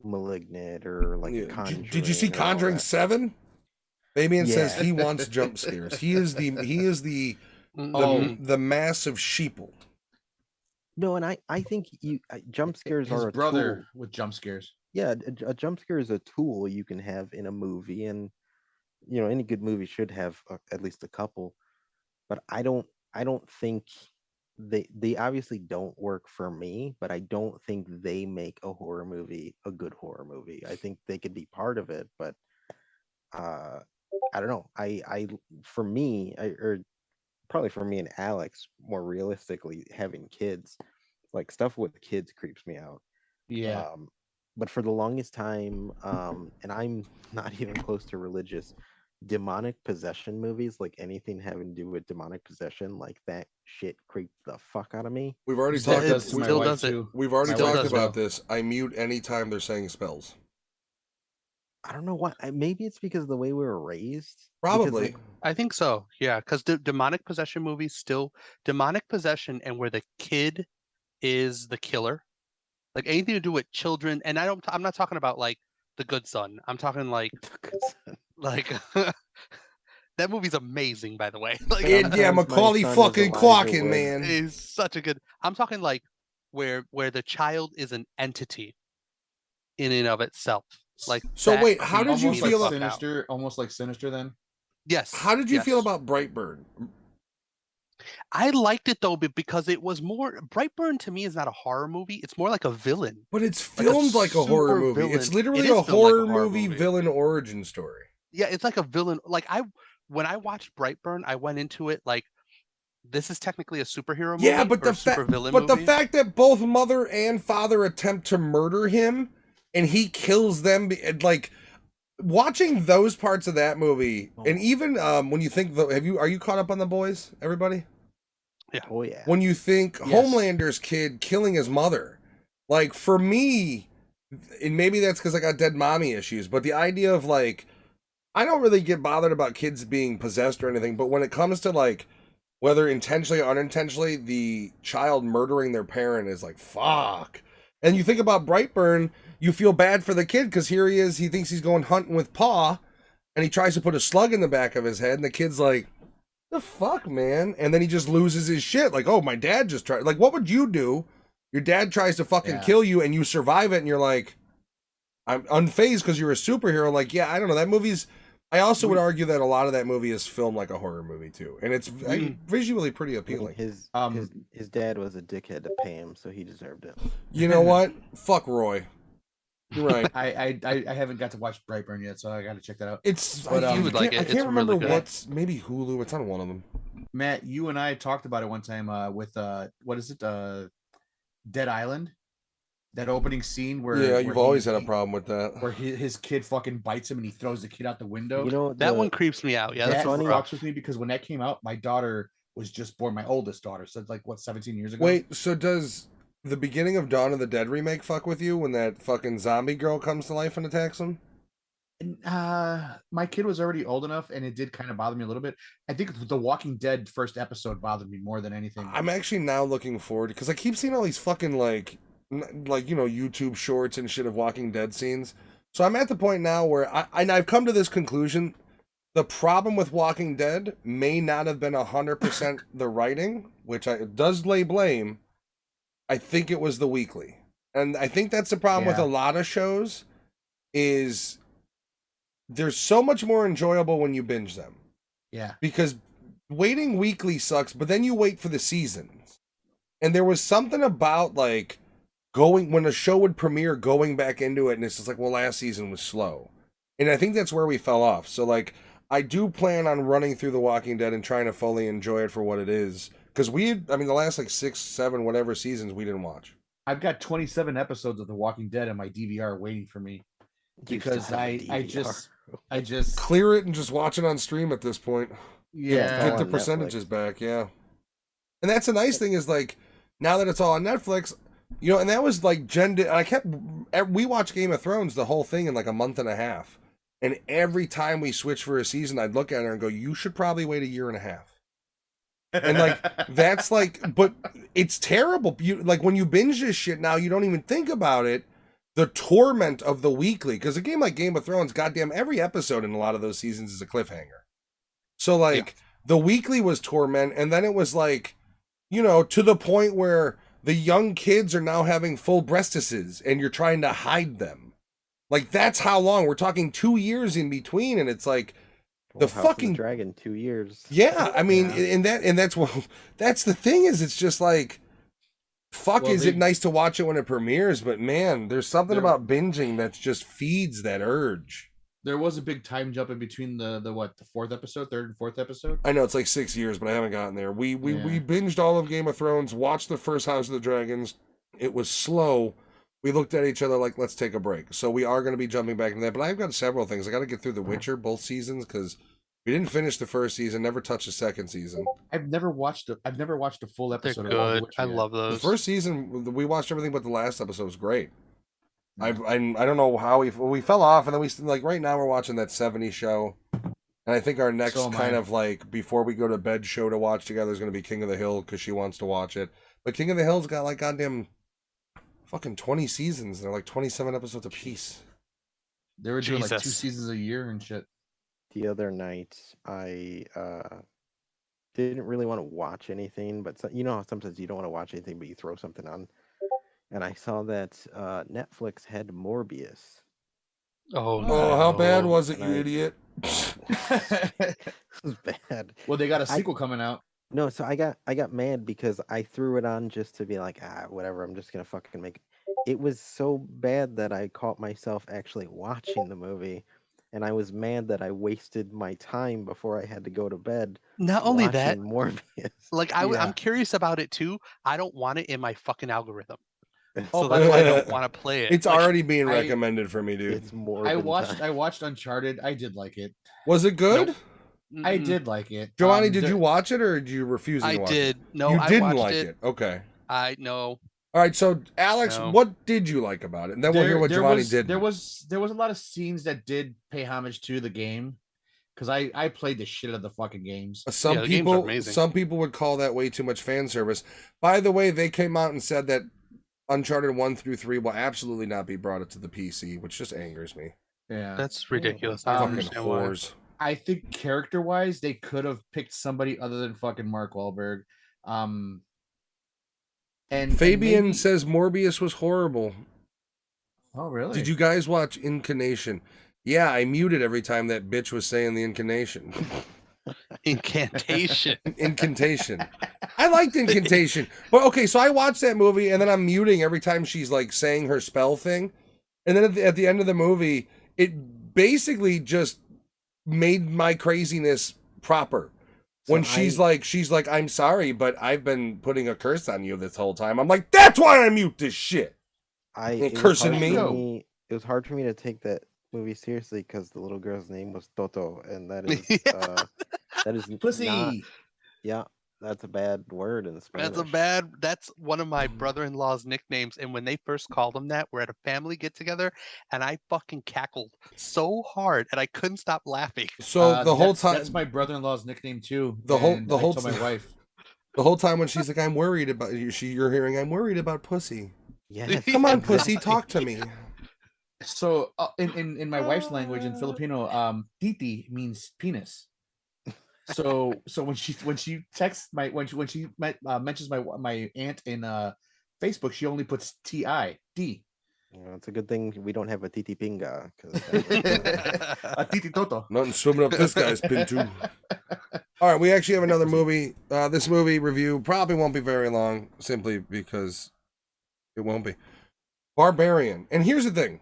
Malignant or like Yeah. Conjuring. Did you see or all Conjuring that. 7? Fabian says Yeah. he wants jump scares. He is the Mm, the massive sheeple. No, and I think jump scares His are a brother tool. with jump scares. Yeah, a jump scare is a tool you can have in a movie, and any good movie should have at least a couple. But I don't think they obviously don't work for me, but I don't think they make a horror movie a good horror movie. I think they could be part of it, but uh I don't know. For me, or probably for me and Alex, more realistically, having kids, like stuff with kids creeps me out. Yeah. But for the longest time, and I'm not even close to religious, demonic possession movies, like anything having to do with demonic possession, like that shit creeped the fuck out of me. We've already Still- talked. it does to my still wife does it. too. We've already My Still talked does wife about as well. this. I mute anytime they're saying spells. I don't know why. Maybe it's because of the way we were raised. Probably. Because, I think so. Yeah, because demonic possession movies still demonic possession, and where the kid is the killer, like anything to do with children. And I'm not talking about like The Good Son. I'm talking like like that movie's amazing, by the way. Like Yeah, Sometimes my Macaulay son is fucking Elijah Culkin, Wood. man. is such a good. I'm talking like where the child is an entity in and of itself. Like So that wait, how did creeps you me Almost the feel like fuck out. Sinister, almost like Sinister then. Yes. How did you feel yes. about Brightburn? I liked it though, because it was more. Brightburn to me is not a horror movie. It's more like a villain. But it's Like a filmed like a horror super movie. villain. It's literally It is a filmed like a horror horror movie movie. villain origin story. Yeah, it's like a villain. Like when I watched Brightburn, I went into it like this is technically a superhero movie. Yeah, but or a super villain movie. the fact that both mother and father attempt to murder him and he kills them, like watching those parts of that movie, and even when you think, are you caught up on The Boys, everybody? Oh yeah. When you think Yes. Homelander's kid killing his mother, like for me, and maybe that's because I got dead mommy issues, but the idea of like, I don't really get bothered about kids being possessed or anything, but when it comes to like, whether intentionally or unintentionally, the child murdering their parent is like, fuck. And you think about Brightburn, you feel bad for the kid because here he is, he thinks he's going hunting with Pa, and he tries to put a slug in the back of his head, and the kid's like, the fuck, man? And then he just loses his shit. Like, oh, my dad just tried. Like, what would you do? Your dad tries to fucking kill you, and you survive it, and you're like, I'm unfazed because you're a superhero. Like, yeah, I don't know. That movie's... I also would argue that a lot of that movie is filmed like a horror movie too, and it's visually pretty I mean, appealing. his dad was a dickhead to pay him, so he deserved it. You know what? Fuck Roy. You're right. I haven't got to watch Brightburn yet, so I got to check that out. It's But, you would like it. I It's can't remember really good. what's maybe Hulu. It's on one of them. Matt, you and I talked about it one time with what is it? Dead Island. That opening scene where Yeah, where you've he- always had a problem with that. where his kid fucking bites him and he throws the kid out the window. You know That one creeps me out. Yeah, that that's funny. fucks with me because when that came out, my daughter was just born. My oldest daughter, so it's like what 17 years ago. Wait, so does the beginning of Dawn of the Dead remake fuck with you when that fucking zombie girl comes to life and attacks him? And, my kid was already old enough, and it did kind of bother me a little bit. I think the Walking Dead first episode bothered me more than anything. I'm actually now looking forward because I keep seeing all these fucking like YouTube shorts and shit of Walking Dead scenes. So I'm at the point now where I've come to this conclusion: the problem with Walking Dead may not have been 100% the writing, which does lay blame. I think it was the weekly, and I think that's the problem with a lot of shows. Is they're so much more enjoyable when you binge them. Yeah. Because waiting weekly sucks, but then you wait for the seasons. And there was something about like when a show would premiere, going back into it, and it's just like, well, last season was slow. And I think that's where we fell off. So like I do plan on running through The Walking Dead and trying to fully enjoy it for what it is. Because the last like 6, 7, whatever seasons we didn't watch. I've got 27 episodes of The Walking Dead on my DVR waiting for me because I just Clear it and just watch it on stream at this point. yeah. Get the on percentages Netflix. back, yeah. And that's the nice thing is like now that it's all on Netflix, and that was like we watched Game of Thrones the whole thing in like a month and a half. And every time we switch for a season, I'd look at her and go, "You should probably wait a year and a half." And like that's like, but it's terrible. You like when you binge this shit now, you don't even think about it. The torment of the weekly, because a game like Game of Thrones, goddamn, every episode in a lot of those seasons is a cliffhanger. So like the weekly was torment, and then it was like, you know, to the point where the young kids are now having full breastises, and you're trying to hide them. Like that's how long we're talking. 2 years in between, and it's like. The House of fucking Dragon, 2 years. Yeah, I mean, and that's what that's the thing is. It's just like, is it nice to watch it when it premieres? But man, there's something about binging that just feeds that urge. There was a big time jump in between the fourth episode, third and fourth episode. I know it's like 6 years, but I haven't gotten there. We binged all of Game of Thrones, watched the first House of the Dragons. It was slow. We looked at each other like, let's take a break. So we are going to be jumping back into that. But I've got several things. I got to get through The Witcher, both seasons, because we didn't finish the first season, never touched the second season. I've never watched a full episode. They're good. Of I love those. The first season, we watched everything, but the last episode was great. I don't know how we fell off, and then we like right now we're watching that 70s show, and I think our next kind of like before we go to bed show to watch together is going to be King of the Hill because she wants to watch it. But King of the Hill's got like goddamn fucking 20 seasons. They're like 27 episodes apiece. They were doing like 2 seasons a year and shit. The other night, I didn't really want to watch anything, but you know how sometimes you don't want to watch anything, but you throw something on. And I saw that Netflix had Morbius. Oh, how bad was it, you idiot? It was bad. Well, they got a sequel coming out. No, so I got mad because I threw it on just to be like, whatever, I'm just gonna fucking make it. It was so bad that I caught myself actually watching the movie, and I was mad that I wasted my time before I had to go to bed. Not only that, Morbius. Like I'm curious about it too. I don't want it in my fucking algorithm. So that's why I don't want to play it. It's like, already being recommended for me, dude. It's more. I watched Uncharted. I did like it. Was it good? Nope. I did like it. Giovanni, did you watch it or did you refuse to watch it? I did. No, you I didn't watched like it. it. Okay. I know. All right, so Alex, what did you like about it? And then we'll hear what Giovanni did. There was a lot of scenes that did pay homage to the game. Because I played the shit out of the fucking games. Some people would call that way too much fan service. By the way, they came out and said that Uncharted 1 through 3 will absolutely not be brought to the PC, which just angers me. Yeah, that's ridiculous. Fucking whores. I think character-wise, they could have picked somebody other than fucking Mark Wahlberg. And Fabian says Morbius was horrible. Oh, really? Did you guys watch Incarnation? Yeah, I muted every time that bitch was saying the incantation. Incantation. Incantation. I liked Incantation. But okay, so I watched that movie and then I'm muting every time she's like saying her spell thing. And then at the end of the movie, it basically just made my craziness proper. When she's like, I'm sorry, but I've been putting a curse on you this whole time. I'm like, that's why I mute this shit. Cursing me. It was hard for me to take that movie seriously because the little girl's name was Toto, and that is that is pussy. That's a bad word in Spanish. That's one of my brother-in-law's nicknames, and when they first called him that, we're at a family get-together, and I fucking cackled so hard, and I couldn't stop laughing. So the whole time, that's my brother-in-law's nickname too. The whole time, my wife. The whole time when she's like, I'm worried about you. You're hearing, I'm worried about pussy. Yeah, come on, pussy, talk to me. So in my wife's language in Filipino, titi means penis. So when she texts when she mentions my aunt in Facebook, she only puts TID. It's a good thing we don't have a titi pinga. A titi toto. Nothing swimming up this guy's pin too. All right, we actually have another movie. This movie review probably won't be very long, simply because it won't be. Barbarian. And here's the thing.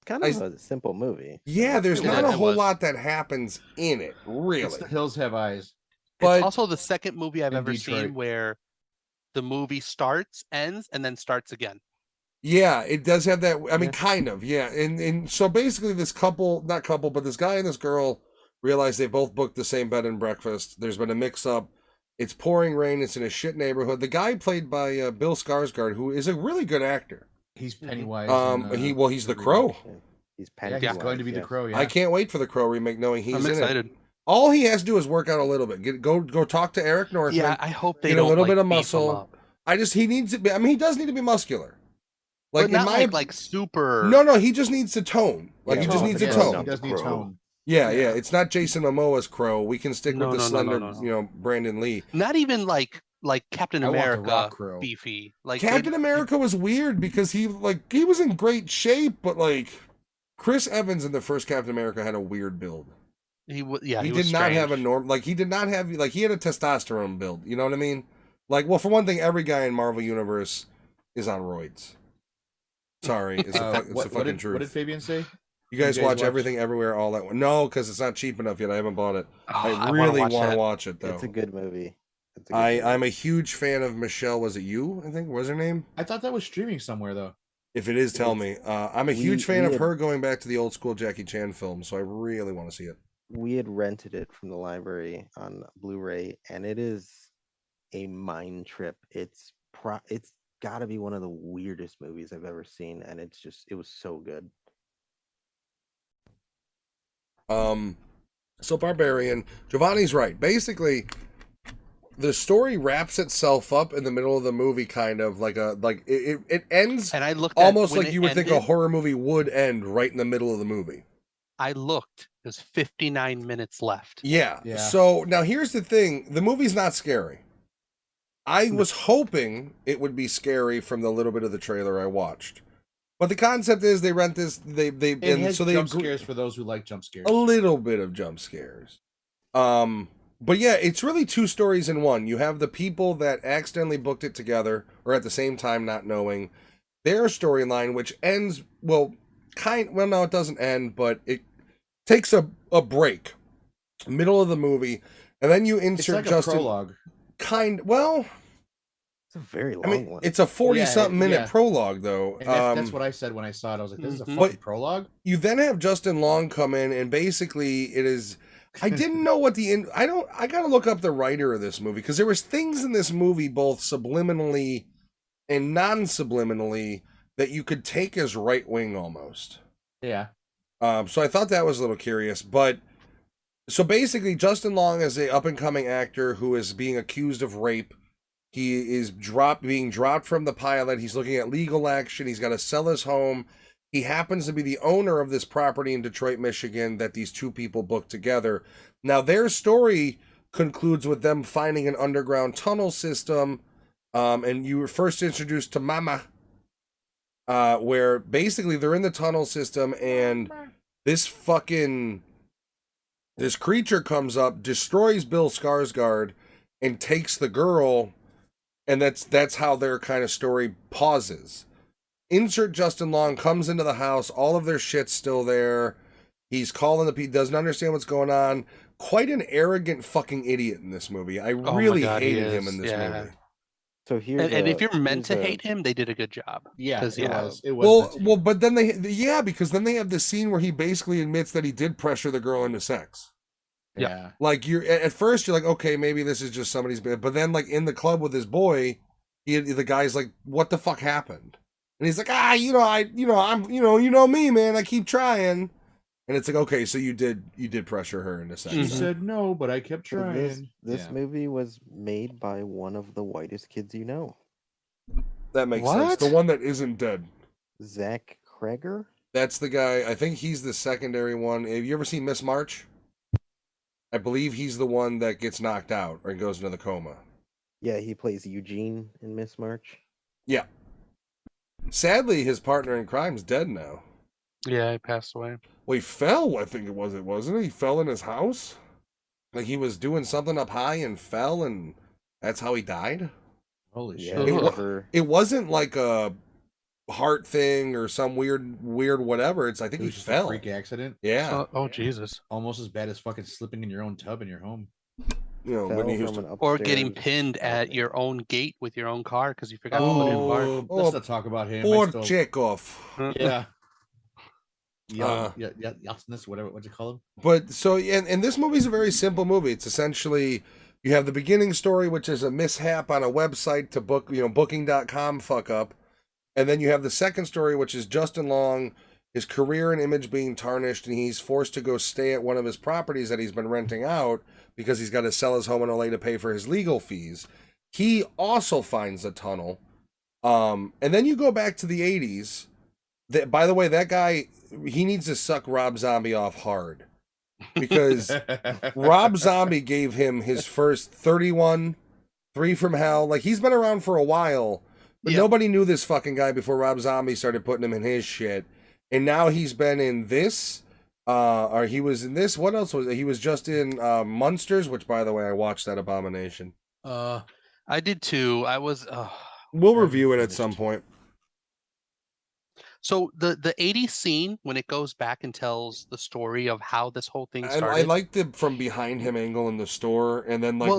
Kind of a simple movie. Yeah, there's not a whole lot that happens in it, really. It's The Hills Have Eyes. But it's also the second movie I've ever seen where the movie starts, ends, and then starts again. Yeah, it does have that. I mean, kind of, yeah. And so basically this but this guy and this girl realize they both booked the same bed and breakfast. There's been a mix-up. It's pouring rain. It's in a shit neighborhood. The guy played by Bill Skarsgård, who is a really good actor. He's Pennywise. He's the Crow. He's Yeah, he's going to be the Pennywise, Crow. Yeah. I can't wait for the Crow remake, knowing he's I'm in excited. it. All he has to do is work out a little bit. Go talk to Eric Northman. Yeah, I hope they get a don't little like, bit of beef him muscle. up. He needs to be. I mean, he does need to be muscular. But not like super. No, he just needs to tone. Like he just needs to Yes, tone. He does need tone. Yeah. It's not Jason Momoa's Crow. We can stick with the slender, No. Brandon Lee. Not even like Captain I want the America Rock Crow. beefy. Like Captain America was weird because he was in great shape, but like Chris Evans in the first Captain America had a weird build. He did not have a norm. Like he did not have he had a testosterone build. You know what I mean? Like, well, for one thing, every guy in Marvel Universe is on roids. Sorry, it's the fucking truth. What did Fabian say? You guys watch Everything Everywhere all at once? No, because it's not cheap enough yet. I haven't bought it. I really want to watch it though. It's a good movie. I'm a huge fan of Michelle. Was it you? I think was her name. I thought that was streaming somewhere though. If it is, tell me. I'm a huge fan of her going back to the old school Jackie Chan films, so I really want to see it. We had rented it from the library on Blu-ray, and it is a mind trip. It's got to be one of the weirdest movies I've ever seen, and it was so good. So Barbarian, Giovanni's right. Basically, the story wraps itself up in the middle of the movie, kind of it ends. And I looked almost like you would think a horror movie would end right in the middle of the movie. I looked. There's 59 minutes left. Yeah. So now here's the thing: the movie's not scary. I was hoping it would be scary from the little bit of the trailer I watched. But the concept is they rent this. Jump scares for those who like jump scares. A little bit of jump scares. But yeah, it's really two stories in one. You have the people that accidentally booked it together, or at the same time not knowing their storyline, which ends no, it doesn't end, but it takes a break, middle of the movie, and then you insert it's like a prologue. It's a very long one. It's a 40-something minute prologue, though. And that's what I said when I saw it. I was like, "This is a fucking prologue." You then have Justin Long come in, and basically, it is. I didn't know what I gotta look up the writer of this movie because there was things in this movie, both subliminally and non-subliminally, that you could take as right wing almost. Yeah. So I thought that was a little curious, but so basically, Justin Long is a up and coming actor who is being accused of rape. He is being dropped from the pilot. He's looking at legal action. He's got to sell his home. He happens to be the owner of this property in Detroit, Michigan, that these two people booked together. Now, their story concludes with them finding an underground tunnel system. And you were first introduced to Mama, where basically they're in the tunnel system, and this creature comes up, destroys Bill Skarsgård, and takes the girl. And that's how their kind of story pauses. Insert Justin Long comes into the house. All of their shit's still there. He's calling the people, doesn't understand what's going on. Quite an arrogant fucking idiot in this movie. I really hated him in this movie. So and if you're meant to hate him, they did a good job. Yeah, it was. Well, but then because then they have this scene where he basically admits that he did pressure the girl into sex. Yeah. Like at first you're like, okay, maybe this is just somebody's bad, but then like in the club with his boy, the guy's like, what the fuck happened? And he's like, you know me, man. I keep trying. And it's like, okay, so you did pressure her into sex. She said no, but I kept trying. This movie was made by one of the whitest kids you know. That makes sense. The one that isn't dead. Zach Kreger? That's the guy. I think he's the secondary one. Have you ever seen Miss March? I believe he's the one that gets knocked out or goes into the coma. Yeah, he plays Eugene in Miss March. Yeah. Sadly, his partner in crime's dead now. Yeah, he passed away. Well, he fell, I think it wasn't it? He fell in his house? Like he was doing something up high and fell, and that's how he died? Holy shit. It wasn't like a heart thing or some weird whatever. I think he fell. A freak accident. Yeah. Oh Jesus. Almost as bad as fucking slipping in your own tub in your home. You know, when he or getting pinned at your own gate with your own car because you forgot to put in bar. Let's not talk about him. Poor Chekhov. Yeah. Yeltsinist, whatever, what's it called? But so, and this movie's a very simple movie. It's essentially, you have the beginning story, which is a mishap on a website to book, booking.com fuck up. And then you have the second story, which is Justin Long his career and image being tarnished, and he's forced to go stay at one of his properties that he's been renting out because he's got to sell his home in LA to pay for his legal fees. He also finds a tunnel. And then you go back to the 80s. By the way, that guy, he needs to suck Rob Zombie off hard. Because Rob Zombie gave him his first 31, 3 from Hell. Like, he's been around for a while, but nobody knew this fucking guy before Rob Zombie started putting him in his shit. And now he's been in this, or he was in this. What else was it? He was just in Munsters, which, by the way, I watched that abomination. I did too. I was. We'll review it at some point. So the 80s scene, when it goes back and tells the story of how this whole thing started. I like the from behind him angle in the store, and then like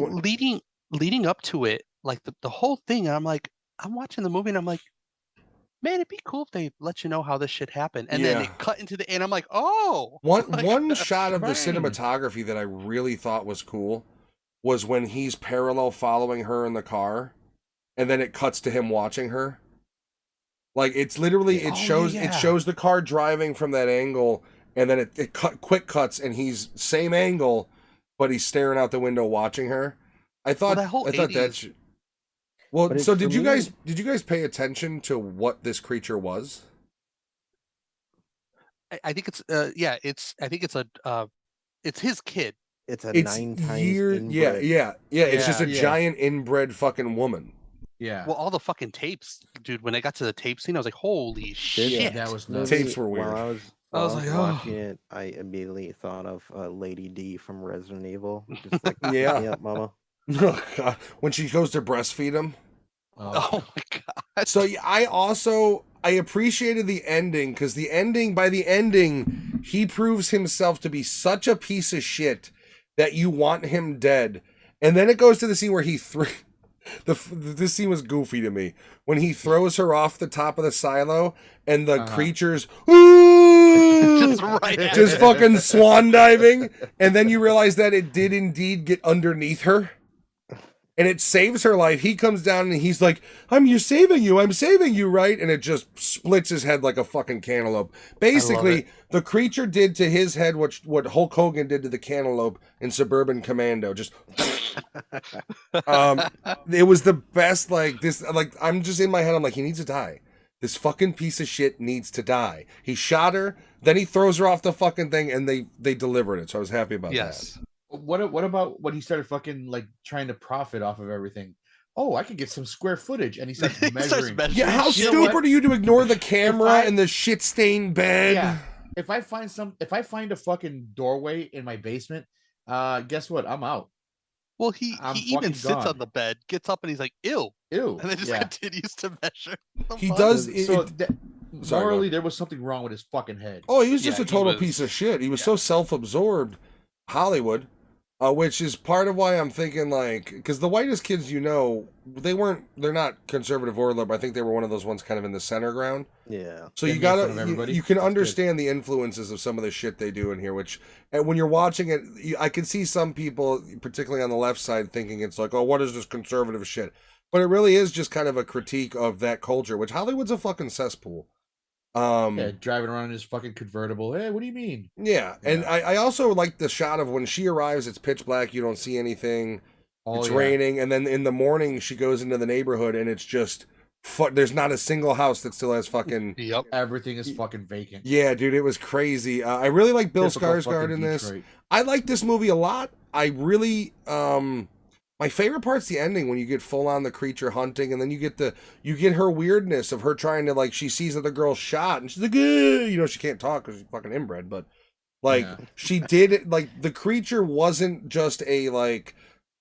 leading up to it, like the whole thing. And I'm like, I'm watching the movie, and I'm like, man, it'd be cool if they let you know how this shit happened. And then it cut into the end. I'm like, oh. One shot of the cinematography that I really thought was cool was when he's parallel following her in the car, and then it cuts to him watching her. Like, it's literally, it shows the car driving from that angle, and then it quick cuts, and he's same angle, but he's staring out the window watching her. I thought that. Well, so did you guys pay attention to what this creature was? I think it's it's his kid. It's 9 times inbred. Yeah. It's just a giant inbred fucking woman. Yeah. Well, all the fucking tapes, dude. When I got to the tape scene, I was like, "Holy shit!" That was nuts. Tapes were weird. While I was like, watching it, I immediately thought of Lady D from Resident Evil. Just like, yeah, mama. Oh, God. When she goes to breastfeed him. Oh my God. So I appreciated the ending, because by the ending, he proves himself to be such a piece of shit that you want him dead. And then it goes to the scene where this scene was goofy to me when he throws her off the top of the silo and the creatures just fucking swan diving, and then you realize that it did indeed get underneath her and it saves her life. He comes down and he's like, I'm saving you, right? And it just splits his head like a fucking cantaloupe. Basically, the creature did to his head what Hulk Hogan did to the cantaloupe in Suburban Commando. Just it was the best. Like this, like I'm just in my head, I'm like, he needs to die. This fucking piece of shit needs to die. He shot her, then he throws her off the fucking thing, and they delivered it. So I was happy about that. What about when he started fucking like trying to profit off of everything? Oh, I could get some square footage, and he starts measuring. Yeah, how stupid are you to ignore the camera and the shit stained bed? Yeah. If I find a fucking doorway in my basement, guess what? I'm out. Well, he even sits on the bed, gets up, and he's like, ew, and then just continues to measure. He does. Morally, there was something wrong with his fucking head. Oh, he was just a total piece of shit. He was so self-absorbed. Hollywood. Which is part of why I'm thinking, like, because the whitest kids, they're not conservative or liberal. I think they were one of those ones kind of in the center ground. Yeah. So you can understand the influences of some of the shit they do in here, which, and when you're watching it, I can see some people, particularly on the left side, thinking it's like, oh, what is this conservative shit? But it really is just kind of a critique of that culture, which Hollywood's a fucking cesspool. Driving around in his fucking convertible. Hey, what do you mean? Yeah, and I also like the shot of when she arrives, it's pitch black, you don't see anything, it's raining, and then in the morning she goes into the neighborhood and it's just, there's not a single house that still has fucking... Yep. Everything is fucking vacant. Yeah, dude, it was crazy. I really like Bill Skarsgård in this. Detroit. I like this movie a lot. I really... My favorite part's the ending when you get full on the creature hunting, and then you get her weirdness of her trying to, like, she sees that the girl's shot and she's like, she can't talk because she's fucking inbred, but like she did it, like the creature wasn't just a like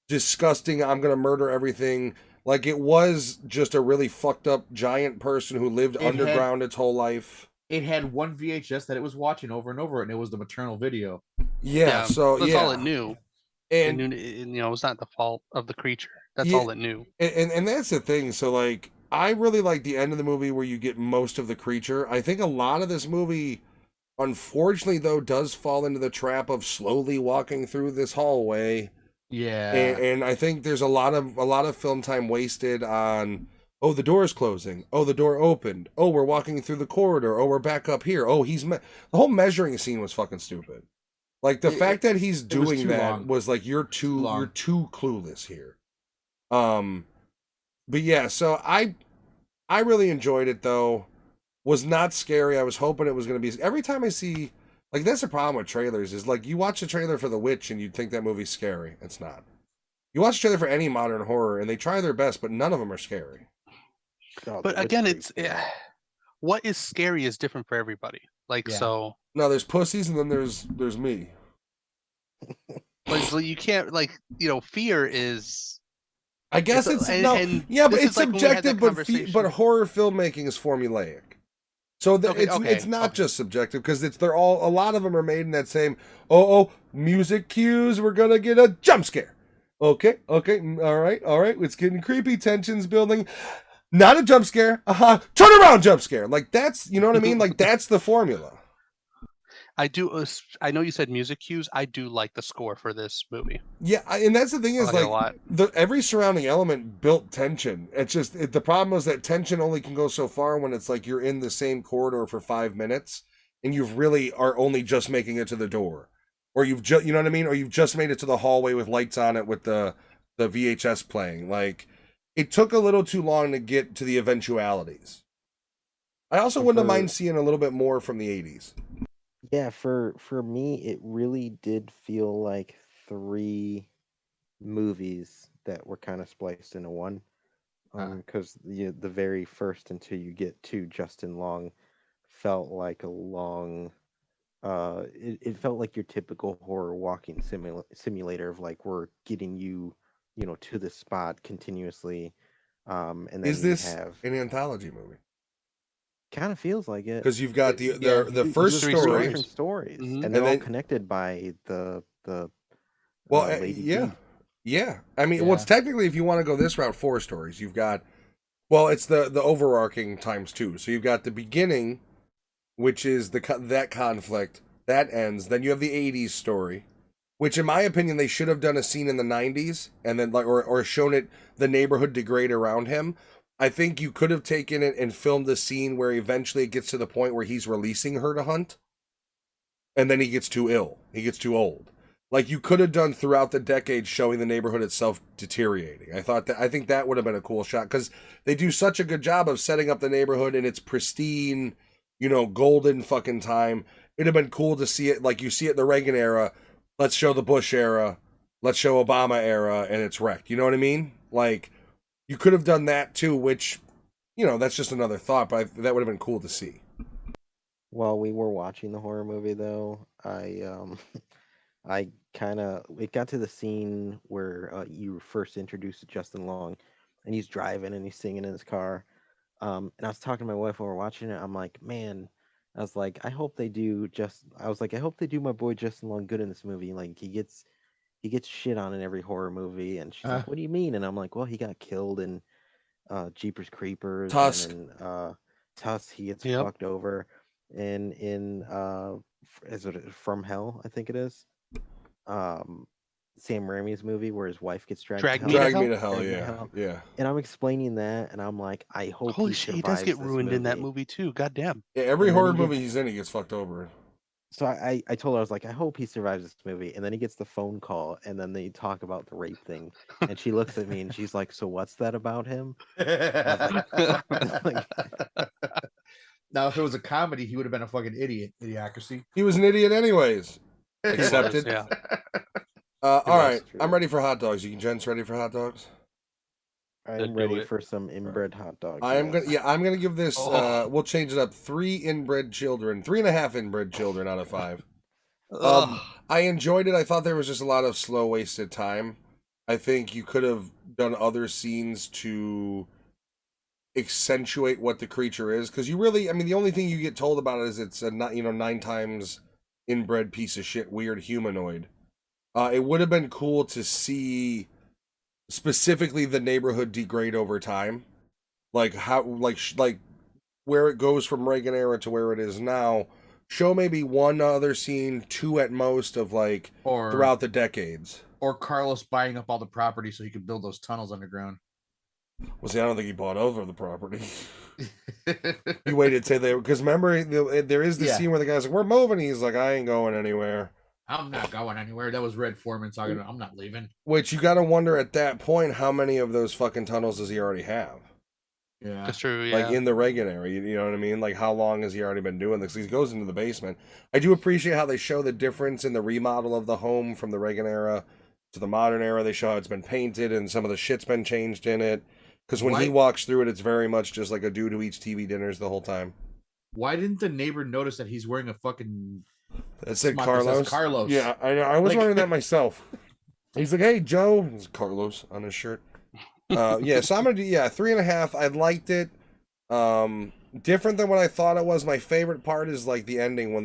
disgusting, I'm gonna murder everything. Like it was just a really fucked up giant person who lived underground its whole life. It had one VHS that it was watching over and over, and it was the maternal video. So that's all it knew. And it's not the fault of the creature. That's all it knew. And that's the thing. So, like, I really like the end of the movie where you get most of the creature. I think a lot of this movie, unfortunately, though, does fall into the trap of slowly walking through this hallway. Yeah. And I think there's a lot of film time wasted on, Oh, the door is closing. Oh, the door opened. Oh, we're walking through the corridor. Oh, we're back up here. Oh, the whole measuring scene was fucking stupid. Like the fact that he's doing that long. was like you're too clueless here. But yeah, so I really enjoyed it though. Was not scary. I was hoping it was going to be. Every time I see, like, that's the problem with trailers is like you watch a trailer for The Witch and you'd think that movie's scary. It's not. You watch a trailer for any modern horror and they try their best, but none of them are scary. Oh, But again, it's what is scary is different for everybody. Like so. No, there's pussies and then there's me. But so you can't fear is. I guess but it's subjective. But horror filmmaking is formulaic, so it's not just subjective because a lot of them are made in that same music cues. We're gonna get a jump scare. Okay, all right. It's getting creepy. Tension's building. Not a jump scare. Turn around, jump scare. Like that's what I mean. Like that's the formula. I know you said music cues. I do like the score for this movie. Yeah, and that's the thing is every surrounding element built tension. It's just the problem is that tension only can go so far when it's like you're in the same corridor for 5 minutes and you've really are only just making it to the door, or you've just or you've just made it to the hallway with lights on it with the VHS playing. Like it took a little too long to get to the eventualities. I also wouldn't mind seeing a little bit more from the 80s. Yeah, for me, it really did feel like 3 movies that were kind of spliced into one. Because the very first until you get to Justin Long felt like a long. It felt like your typical horror walking simulator of like we're getting you, to the spot continuously. And then is this an anthology movie? Kind of feels like it because you've got the first story, different stories, mm-hmm. and they're all connected by the lady. Yeah. I mean, well, it's technically if you want to go this route, 4 stories. You've got, well, it's the overarching times 2. So you've got the beginning, which is that conflict that ends. Then you have the 80s story, which in my opinion they should have done a scene in the 90s and then or shown it the neighborhood degrade around him. I think you could have taken it and filmed the scene where eventually it gets to the point where he's releasing her to hunt. And then he gets too ill. He gets too old. Like you could have done throughout the decade showing the neighborhood itself deteriorating. I think that would have been a cool shot because they do such a good job of setting up the neighborhood in its pristine, golden fucking time. It'd have been cool to see it like you see it in the Reagan era. Let's show the Bush era. Let's show Obama era and it's wrecked. You know what I mean? Like you could have done that too, which, that's just another thought, but that would have been cool to see. While we were watching the horror movie, though, it got to the scene where you first introduced Justin Long, and he's driving and he's singing in his car. And I was talking to my wife while we were watching it. I'm like, man, I hope they do my boy Justin Long good in this movie. Like he gets shit on in every horror movie, and she's like, "What do you mean?" And I'm like, "Well, he got killed in Jeepers Creepers, Tusk. And in Tusk he gets fucked over, and in is it From Hell? I think it is. Sam Raimi's movie where his wife gets dragged me to hell. Yeah. And I'm explaining that, and I'm like, I hope. Holy shit, he does get ruined in that movie too. Goddamn. Yeah, every horror movie he's in, he gets fucked over. So I told her, I was like, I hope he survives this movie. And then he gets the phone call, and then they talk about the rape thing. And she looks at me, and she's like, so what's that about him? Now, if it was a comedy, he would have been a fucking idiot. Idiocracy. He was an idiot anyways. Accepted. Yeah. All right, I'm ready for hot dogs. You gents ready for hot dogs? I'm ready for some inbred hot dogs. I'm gonna give this. We'll change it up. 3 inbred children, 3.5 inbred children out of 5. I enjoyed it. I thought there was just a lot of slow, wasted time. I think you could have done other scenes to accentuate what the creature is, because you really, the only thing you get told about it is it's a 9 times inbred piece of shit weird humanoid. It would have been cool to see specifically the neighborhood degrade over time, like how like where it goes from Reagan era to where it is now. Show maybe 1 other scene, 2 at most, of or throughout the decades, or Carlos buying up all the property so he could build those tunnels underground. Well, see, I don't think he bought over the property. He waited till they, because remember, there is the scene where the guy's like, "We're moving." He's like, "I ain't going anywhere. I'm not going anywhere." That was Red Foreman talking. I'm not leaving. Which you got to wonder at that point, how many of those fucking tunnels does he already have? Yeah, That's true. Yeah. Like in the Reagan era, you know what I mean? Like how long has he already been doing this? He goes into the basement. I do appreciate how they show the difference in the remodel of the home from the Reagan era to the modern era. They show how it's been painted and some of the shit's been changed in it. Because when he walks through it, it's very much just like a dude who eats TV dinners the whole time. Why didn't the neighbor notice that he's wearing a fucking... That said Carlos. Yeah, I was wondering that myself. He's like, "Hey, Joe." It's Carlos on his shirt. Yeah, so I'm gonna do 3.5. I liked it. Different than what I thought it was. My favorite part is like the ending when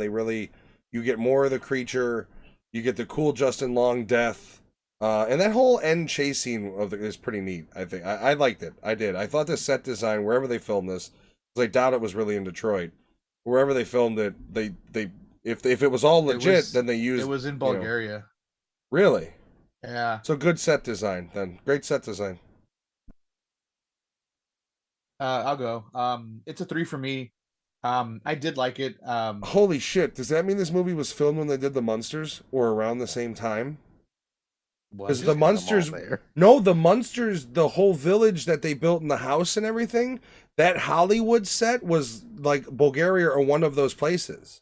you get more of the creature, you get the cool Justin Long death, and that whole end chase scene is pretty neat. I think I liked it. I did. I thought the set design wherever they filmed this, because I doubt it was really in Detroit. Wherever they filmed it, if it was all legit, then they used. It was in Bulgaria. You know, really? Yeah. So good set design then. Great set design. I'll go. It's a 3 for me. I did like it. Holy shit! Does that mean this movie was filmed when they did the Munsters or around the same time? Because the Munsters, the Munsters, the whole village that they built in the house and everything, that Hollywood set was like Bulgaria or one of those places.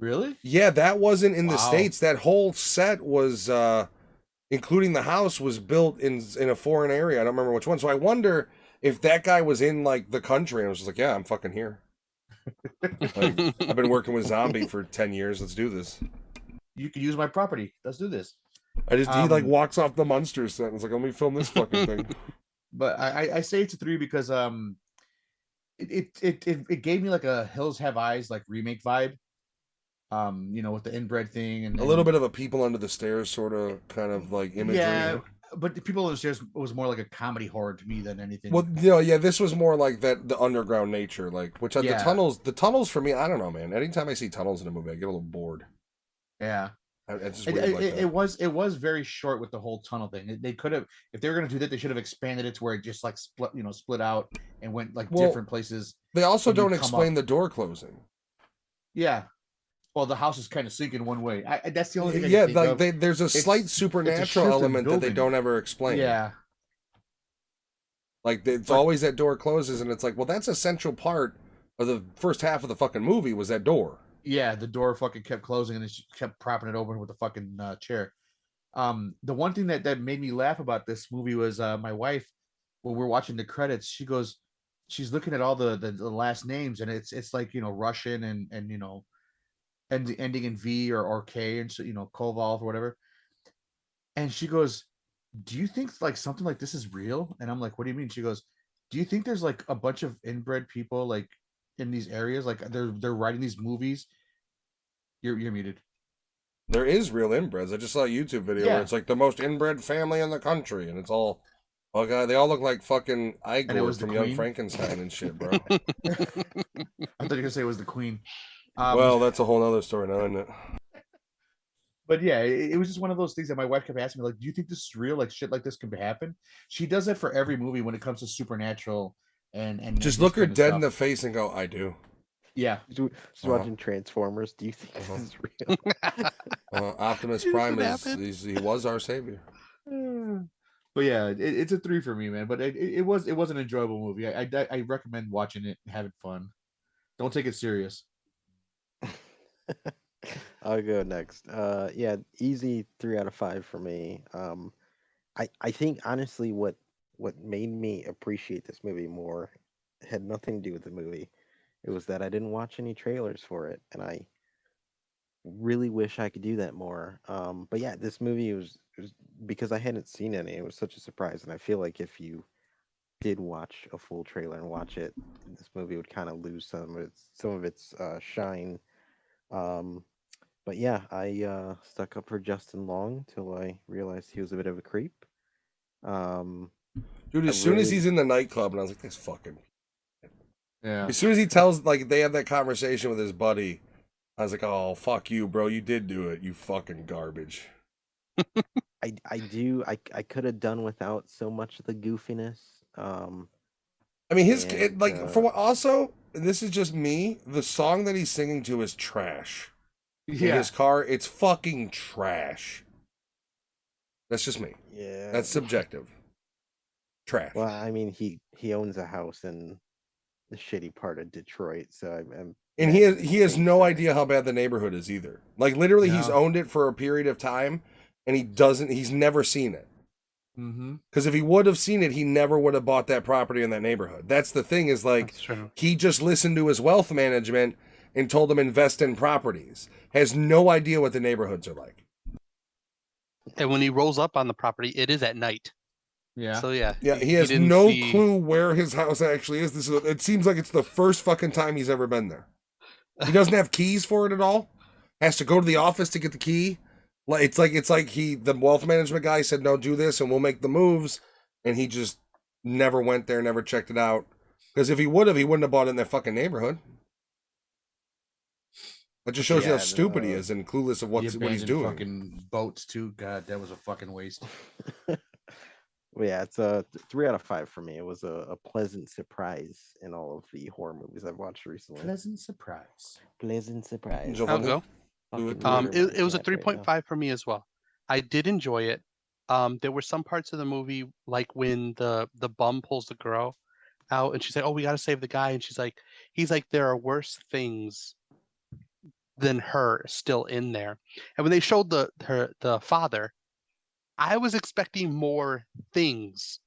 Really? Yeah, that wasn't in the States. That whole set was, including the house, was built in a foreign area. I don't remember which one. So I wonder if that guy was in like the country and was just like, "Yeah, I'm fucking here. Like, I've been working with Zombie for 10 years. Let's do this. You can use my property. Let's do this." He like walks off the Munsters set and is like, "Let me film this fucking thing." But I say it's a 3 because it gave me like a Hills Have Eyes like remake vibe. With the inbred thing and a little bit of a People Under the Stairs sort of kind of like imagery. Yeah, but the People Under the Stairs was more like a comedy horror to me than anything. Well, this was more like the underground nature, like the tunnels for me. I don't know, man. Anytime I see tunnels in a movie, I get a little bored. Yeah. It's just weird it was very short with the whole tunnel thing. They could have, if they were going to do that, they should have expanded it to where it just like split out and went like different places. They also don't explain the door closing. Yeah. Well, the house is kind of sinking one way. That's the only thing. There's a slight supernatural element that they don't ever explain. Yeah. Like it's always that door closes, and it's like, well, that's a central part of the first half of the fucking movie was that door. Yeah, the door fucking kept closing, and then she kept propping it open with the fucking chair. The one thing that made me laugh about this movie was my wife, when we're watching the credits, she's looking at all the last names, and it's like Russian and ending in V or K, and so Koval or whatever. And she goes, "Do you think like something like this is real?" And I'm like, "What do you mean?" She goes, "Do you think there's like a bunch of inbred people like in these areas, like they're writing these movies?" You're muted. There is real inbreds. I just saw a YouTube video where it's like the most inbred family in the country, and it's all, oh god, they all look like fucking Igor from Young Frankenstein and shit, bro. I thought you were gonna say it was the Queen. Well, that's a whole other story now, isn't it? But yeah, it was just one of those things that my wife kept asking me, like, "Do you think this is real? Like shit like this can happen?" She does that for every movie when it comes to supernatural and just look her dead in the face and go, "I do." Yeah. She's watching Transformers. Do you think this is real? Optimus Prime he was our savior. But yeah, it's a 3 for me, man. But it was an enjoyable movie. I recommend watching it and having fun. Don't take it serious. I'll go next. Yeah, easy 3 out of 5 for me. I think honestly what made me appreciate this movie more had nothing to do with the movie. It was that I didn't watch any trailers for it, and I really wish I could do that more. But yeah, this movie was because I hadn't seen any. It was such a surprise, and I feel like if you did watch a full trailer and watch it, this movie would kind of lose some of its shine. But yeah, I stuck up for Justin Long till I realized he was a bit of a creep. Dude, as soon as he's in the nightclub, and I was like, this fucking... Yeah. As soon as he tells, like, they have that conversation with his buddy, I was like, oh, fuck you, bro. You did do it, you fucking garbage. I could have done without so much of the goofiness. I mean, for And what, also, this is just me. The song that he's singing to is trash. In Yeah. his car, it's fucking trash. That's just me. yeah, That's subjective. Trash. well, I mean, he owns a house in the shitty part of Detroit, so I'm And he has no idea how bad the neighborhood is either. Like literally, he's No. owned it for a period of time, and he's never seen it. Mm-hmm. Because if he would have seen it, he never would have bought that property in that neighborhood. That's the thing, is like, That's true. he just listened to his wealth management and told him invest in properties. Has no idea what the neighborhoods are like. And when he rolls up on the property, it is at night. Yeah. So yeah. Yeah, he has didn't no see- clue where his house actually is. It seems like it's the first fucking time he's ever been there. He doesn't have keys for it at all. Has to go to the office to get the key. It's like the wealth management guy said, no, do this and we'll make the moves. And he just never went there, never checked it out. Because if he would have, he wouldn't have bought it in that fucking neighborhood. That just shows you how stupid he is and clueless of what he's doing. Fucking boats too. God, that was a fucking waste. Well, yeah, it's a 3 out of 5 for me. It was a pleasant surprise in all of the horror movies I've watched recently. Pleasant surprise. Pleasant surprise. Joe I'll Funny? go. Fucking Do murder It was a my cat right 3.5 now. for me as well. I did enjoy it. There were some parts of the movie, like when the bum pulls the girl out, and she's like, "Oh, we got to save the guy," and he's like, "There are worse things than her still in there." And when they showed the father, I was expecting more things.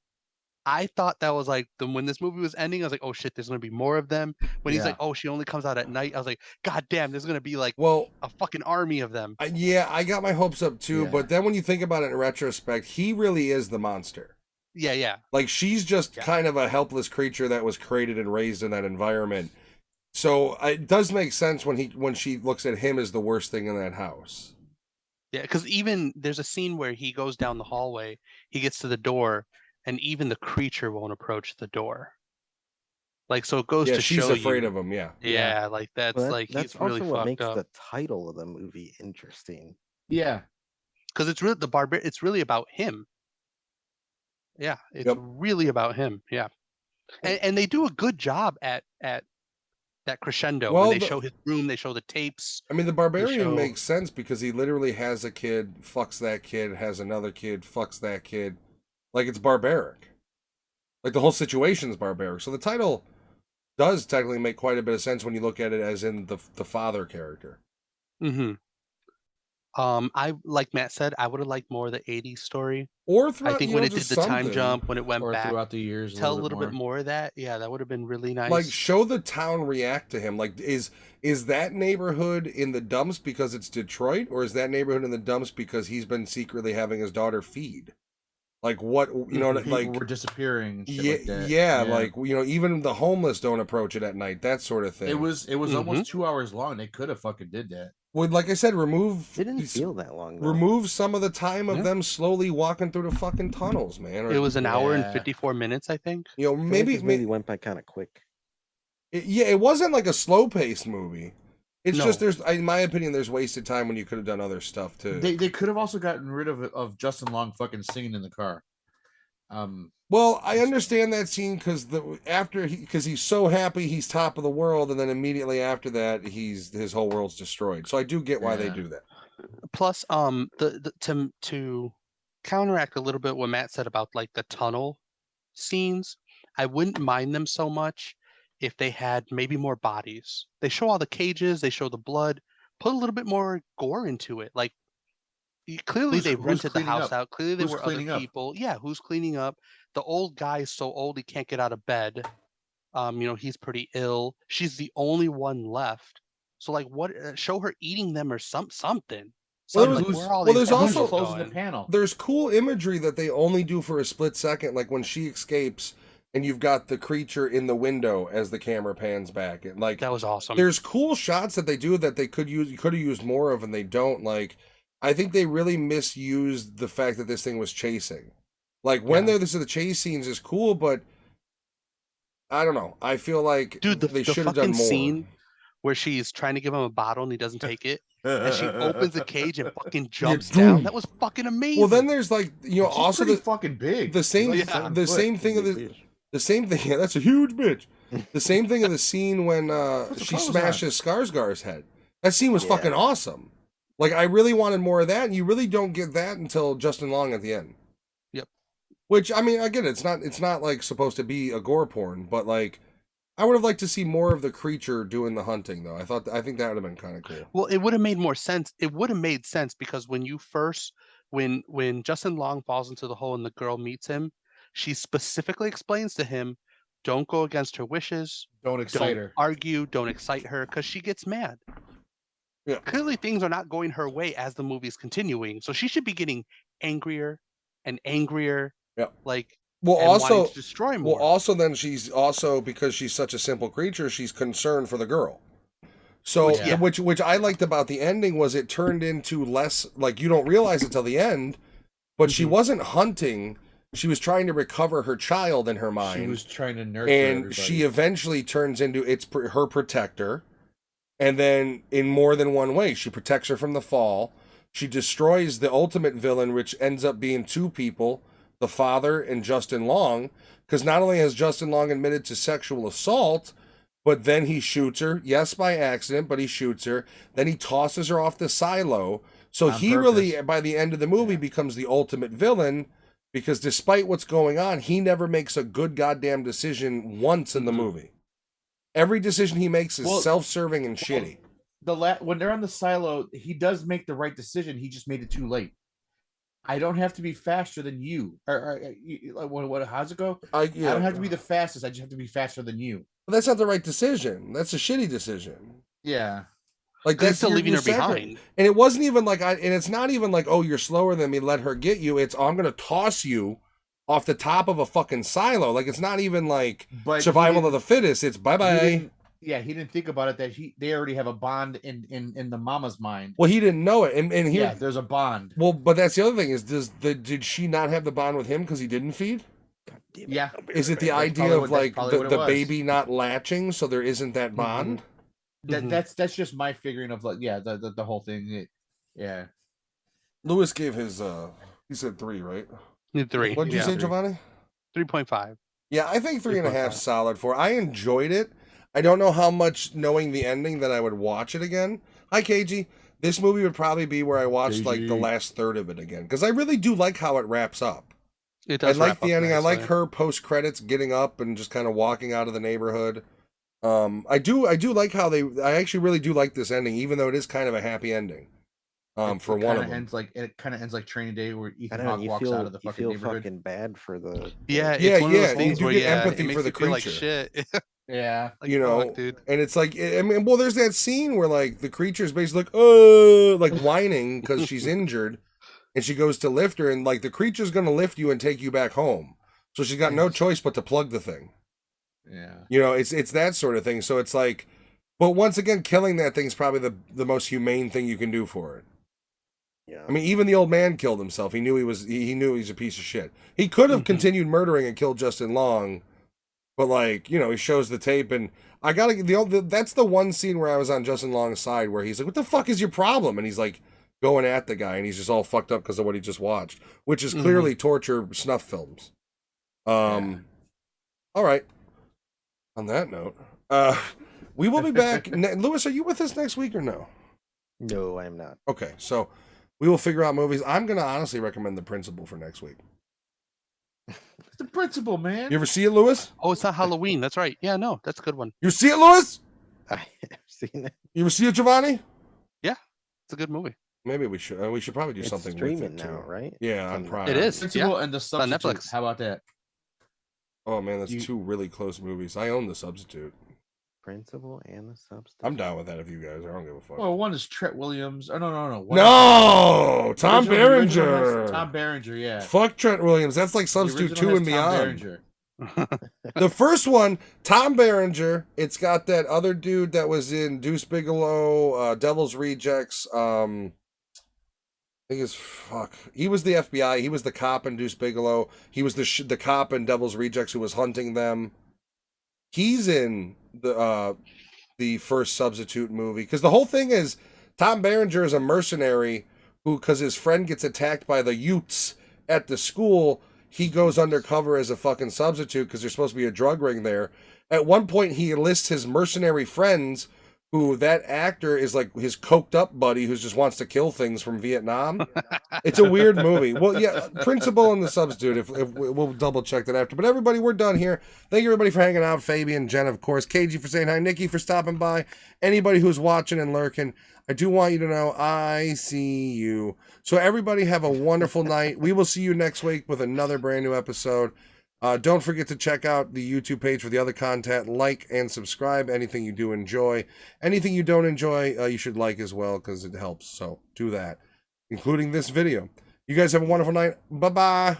I thought that was like when this movie was ending, I was like, "Oh shit, there's gonna be more of them." When he's Yeah. like, "Oh, she only comes out at night," I was like, "God damn, there's gonna be like Well, a fucking army of them." I got my hopes up too. Yeah. But then when you think about it in retrospect, he really is the monster. Yeah. Like, she's just Yeah. kind of a helpless creature that was created and raised in that environment. So it does make sense when she looks at him as the worst thing in that house. Yeah, because even there's a scene where he goes down the hallway, he gets to the door, and even the creature won't approach the door. Like, so it goes Yeah, to she's show afraid you. of him. Yeah. Yeah, like that's Well, like that's he's really also what fucked makes up. the title of the movie interesting. Yeah. Because it's really it's really about him. Yeah, it's Yep. really about him. Yeah, and they do a good job at that crescendo Well, when they show his room, they show the tapes. I mean, the Barbarian show- makes sense because he literally has a kid, fucks that kid, has another kid, fucks that kid. Like, it's barbaric. Like, the whole situation's barbaric. So the title does technically make quite a bit of sense when you look at it as in the father character. Mm-hmm. I like Matt said, I would have liked more of the '80s story. Or I throughout, think you when know, it did just the time something. jump, when it went Or back, throughout the years, tell a little bit more of that. Yeah, that would have been really nice. Like, show the town react to him. Like, is that neighborhood in the dumps because it's Detroit, or is that neighborhood in the dumps because he's been secretly having his daughter feed? Like, what, you know, People like, were disappearing. And shit yeah, like that. yeah, like, you know, even the homeless don't approach it at night, that sort of thing. It was Mhm. almost 2 hours long. They could have fucking did that. Well, like I said, It didn't feel that long, though. remove some of the time of Yeah. them slowly walking through the fucking tunnels, man. Or, it was an hour and Yeah. 54 minutes, I think. you know, I feel like maybe, this movie went by kind of quick. it wasn't like a slow paced movie. It's No. just in my opinion, there's wasted time when you could have done other stuff too. They could have also gotten rid of Justin Long fucking singing in the car. Well, I understand that scene because he's so happy he's top of the world, and then immediately after that, his whole world's destroyed. So I do get why they Yeah. do that. Plus, to counteract a little bit what Matt said about like the tunnel scenes, I wouldn't mind them so much if they had maybe more bodies. They show all the cages, they show the blood, put a little bit more gore into it. Like, clearly they Who's rented the cleaning house up? out. Clearly there Who's were other cleaning up? people. Yeah, who's cleaning up? The old guy is so old he can't get out of bed. He's pretty ill. She's the only one left. So like, what? Show her eating them or something. Well, Something, there's- where are all well, these there's Who's also- animals closing the going? panel. There's cool imagery that they only do for a split second, like when she escapes and you've got the creature in the window as the camera pans back. And like, That was awesome. there's cool shots that they do that they could have used more of, and they don't. Like, I think they really misused the fact that this thing was chasing. Like, when Yeah. this is the chase scenes is cool, but I don't know. I feel like Dude, they the should have done fucking more. scene where she's trying to give him a bottle and he doesn't take it, and she opens the cage and fucking jumps doom. down. That was fucking amazing. Well, then there's like She's also pretty fucking big. the same She's like 7 foot. thing of the same thing. Yeah, that's a huge bitch. The same thing of the scene when she clothes smashes Skarsgård's head. That scene was Yeah. fucking awesome. Like I really wanted more of that, and you really don't get that until Justin Long at the end. Yep. Which I mean, again, it's not like supposed to be a gore porn, but like I would have liked to see more of the creature doing the hunting, though. I think that would have been kind of cool. Well, it would have made more sense. It would have made sense because when Justin Long falls into the hole and the girl meets him, she specifically explains to him, "Don't go against her wishes. Don't excite Don't her. argue. Don't excite her," because she gets mad. Yeah. Clearly, things are not going her way as the movie's continuing, so she should be getting angrier and angrier. Yeah. Like, Well, and also wanting to destroy more. Well, also then she's also because she's such a simple creature, she's concerned for the girl. So, Which- yeah. which I liked about the ending was it turned into less like you don't realize it till the end, but she wasn't hunting. She was trying to recover her child in her mind. She was trying to nurture and everybody. she eventually turns into her protector, and then in more than one way she protects her from the fall. She destroys the ultimate villain, which ends up being two people, the father and Justin Long, because not only has Justin Long admitted to sexual assault, but then he shoots her, yes, by accident, but he shoots her, then he tosses her off the silo. So On he really, purpose. by the end of the movie, becomes the ultimate villain, because despite what's going on, he never makes a good goddamn decision once in the movie. Every decision he makes is Well- self-serving and shitty. When they're on the silo, he does make the right decision. He just made it too late. I don't have to be faster than you. How's it go? I don't have to be the fastest. I just have to be faster than you. But that's not the right decision. That's a shitty decision. Yeah. Like 'Cause that's it's still you're- leaving you're her sacri- behind. And it wasn't even like and it's not even like, oh, you're slower than me, let her get you. It's I'm gonna toss you off the top of a fucking silo. Like it's not even like But survival he of the fittest. It's bye he bye. didn't- Yeah, he didn't think about it that they already have a bond in the mama's mind. Well, he didn't know it, and he Yeah, there's a bond. well, but that's the other thing is did she not have the bond with him because he didn't feed? Yeah. Is it the That's idea probably of what- that's like probably what it the was. baby not latching, so there isn't that bond? Mhm. That's just my figuring of like the whole thing. Yeah. Lewis gave his he said 3, right? 3. What did you yeah. say, Giovanni? 3.5. Yeah, I think 3.5 3.5. solid for. I enjoyed it. I don't know how much knowing the ending that I would watch it again. Hi, KG. This movie would probably be where I watched like the KG. last third of it again because I really do like how it wraps up. It I does. like wrap the up ending. I like nicely. her post credits getting up and just kind of walking out of the neighborhood. I do like how I actually really do like this ending, even though it is kind of a happy ending. For one of them. It kind of ends like Training Day, where I Ethan don't know. Hawke You walks feel, out of the you fucking feel neighborhood. fucking bad for the. Yeah, Yeah, it's one of yeah, those you things do where get yeah, empathy it makes for the you feel like creature. shit. Yeah. Like, You know, fuck, dude. and it's like, I mean, well, there's that scene where like the creature's basically like whining because she's injured, and she goes to lift her, and like the creature's gonna lift you and take you back home, so she's got no Yes. choice but to plug the thing. Yeah. You know, it's that sort of thing. So it's like, but once again, killing that thing's probably the most humane thing you can do for it. Yeah. I mean, even the old man killed himself. He knew he knew he's a piece of shit. He could have Mhm. continued murdering and killed Justin Long, but like, you know, he shows the tape, and I gotta that's the one scene where I was on Justin Long's side, where he's like, "What the fuck is your problem?" And he's like going at the guy, and he's just all fucked up because of what he just watched, which is clearly torture snuff films. All right. On that note, we will be back. Lewis, are you with us next week or no? No, I'm not. Okay, so we will figure out movies. I'm gonna honestly recommend The Principal for next week. It's the principal, man. You ever see it, Lewis? Oh, it's not Halloween. That's right. Yeah, no, that's a good one. You see it, Lewis? I have seen it. You ever see it, Giovanni? It's a good movie. Maybe we should. We should probably do It's something with streaming it too. now, right? Yeah, on It's Prime. It is. Principal Yeah. and the on substitute. Netflix. How about that? Oh man, that's You- 2 really close movies. I own The Substitute. Principal and the substance. I'm down with that if you guys. I don't give a fuck. Well, one is Trent Williams. Oh no. One No, is- Tom the original has Berenger. Tom Berenger, yeah. Fuck Trent Williams. That's like The Substitute original 2 and has Tom beyond. Berenger. The first one, Tom Berenger. It's got that other dude that was in Deuce Bigelow, Devil's Rejects. I think it's fuck. He was the FBI. He was the cop in Deuce Bigelow. He was the cop in Devil's Rejects who was hunting them. He's in the first Substitute movie. Because the whole thing is Tom Berenger is a mercenary who, because his friend gets attacked by the Utes at the school, he goes undercover as a fucking substitute because there's supposed to be a drug ring there. At one point, he enlists his mercenary friends, who that actor is like his coked up buddy who just wants to kill things from Vietnam. It's a weird movie. Well, yeah, Principal and the Substitute. If we'll double check that after. But everybody, we're done here. Thank you everybody for hanging out. Fabian, Jen, of course, KG for saying hi, Nikki for stopping by. Anybody who's watching and lurking, I do want you to know I see you. So everybody have a wonderful night. We will see you next week with another brand new episode. Don't forget to check out the YouTube page for the other content. Like and subscribe. Anything you do enjoy. Anything you don't enjoy, you should like as well because it helps. So do that, including this video. You guys have a wonderful night. Bye-bye.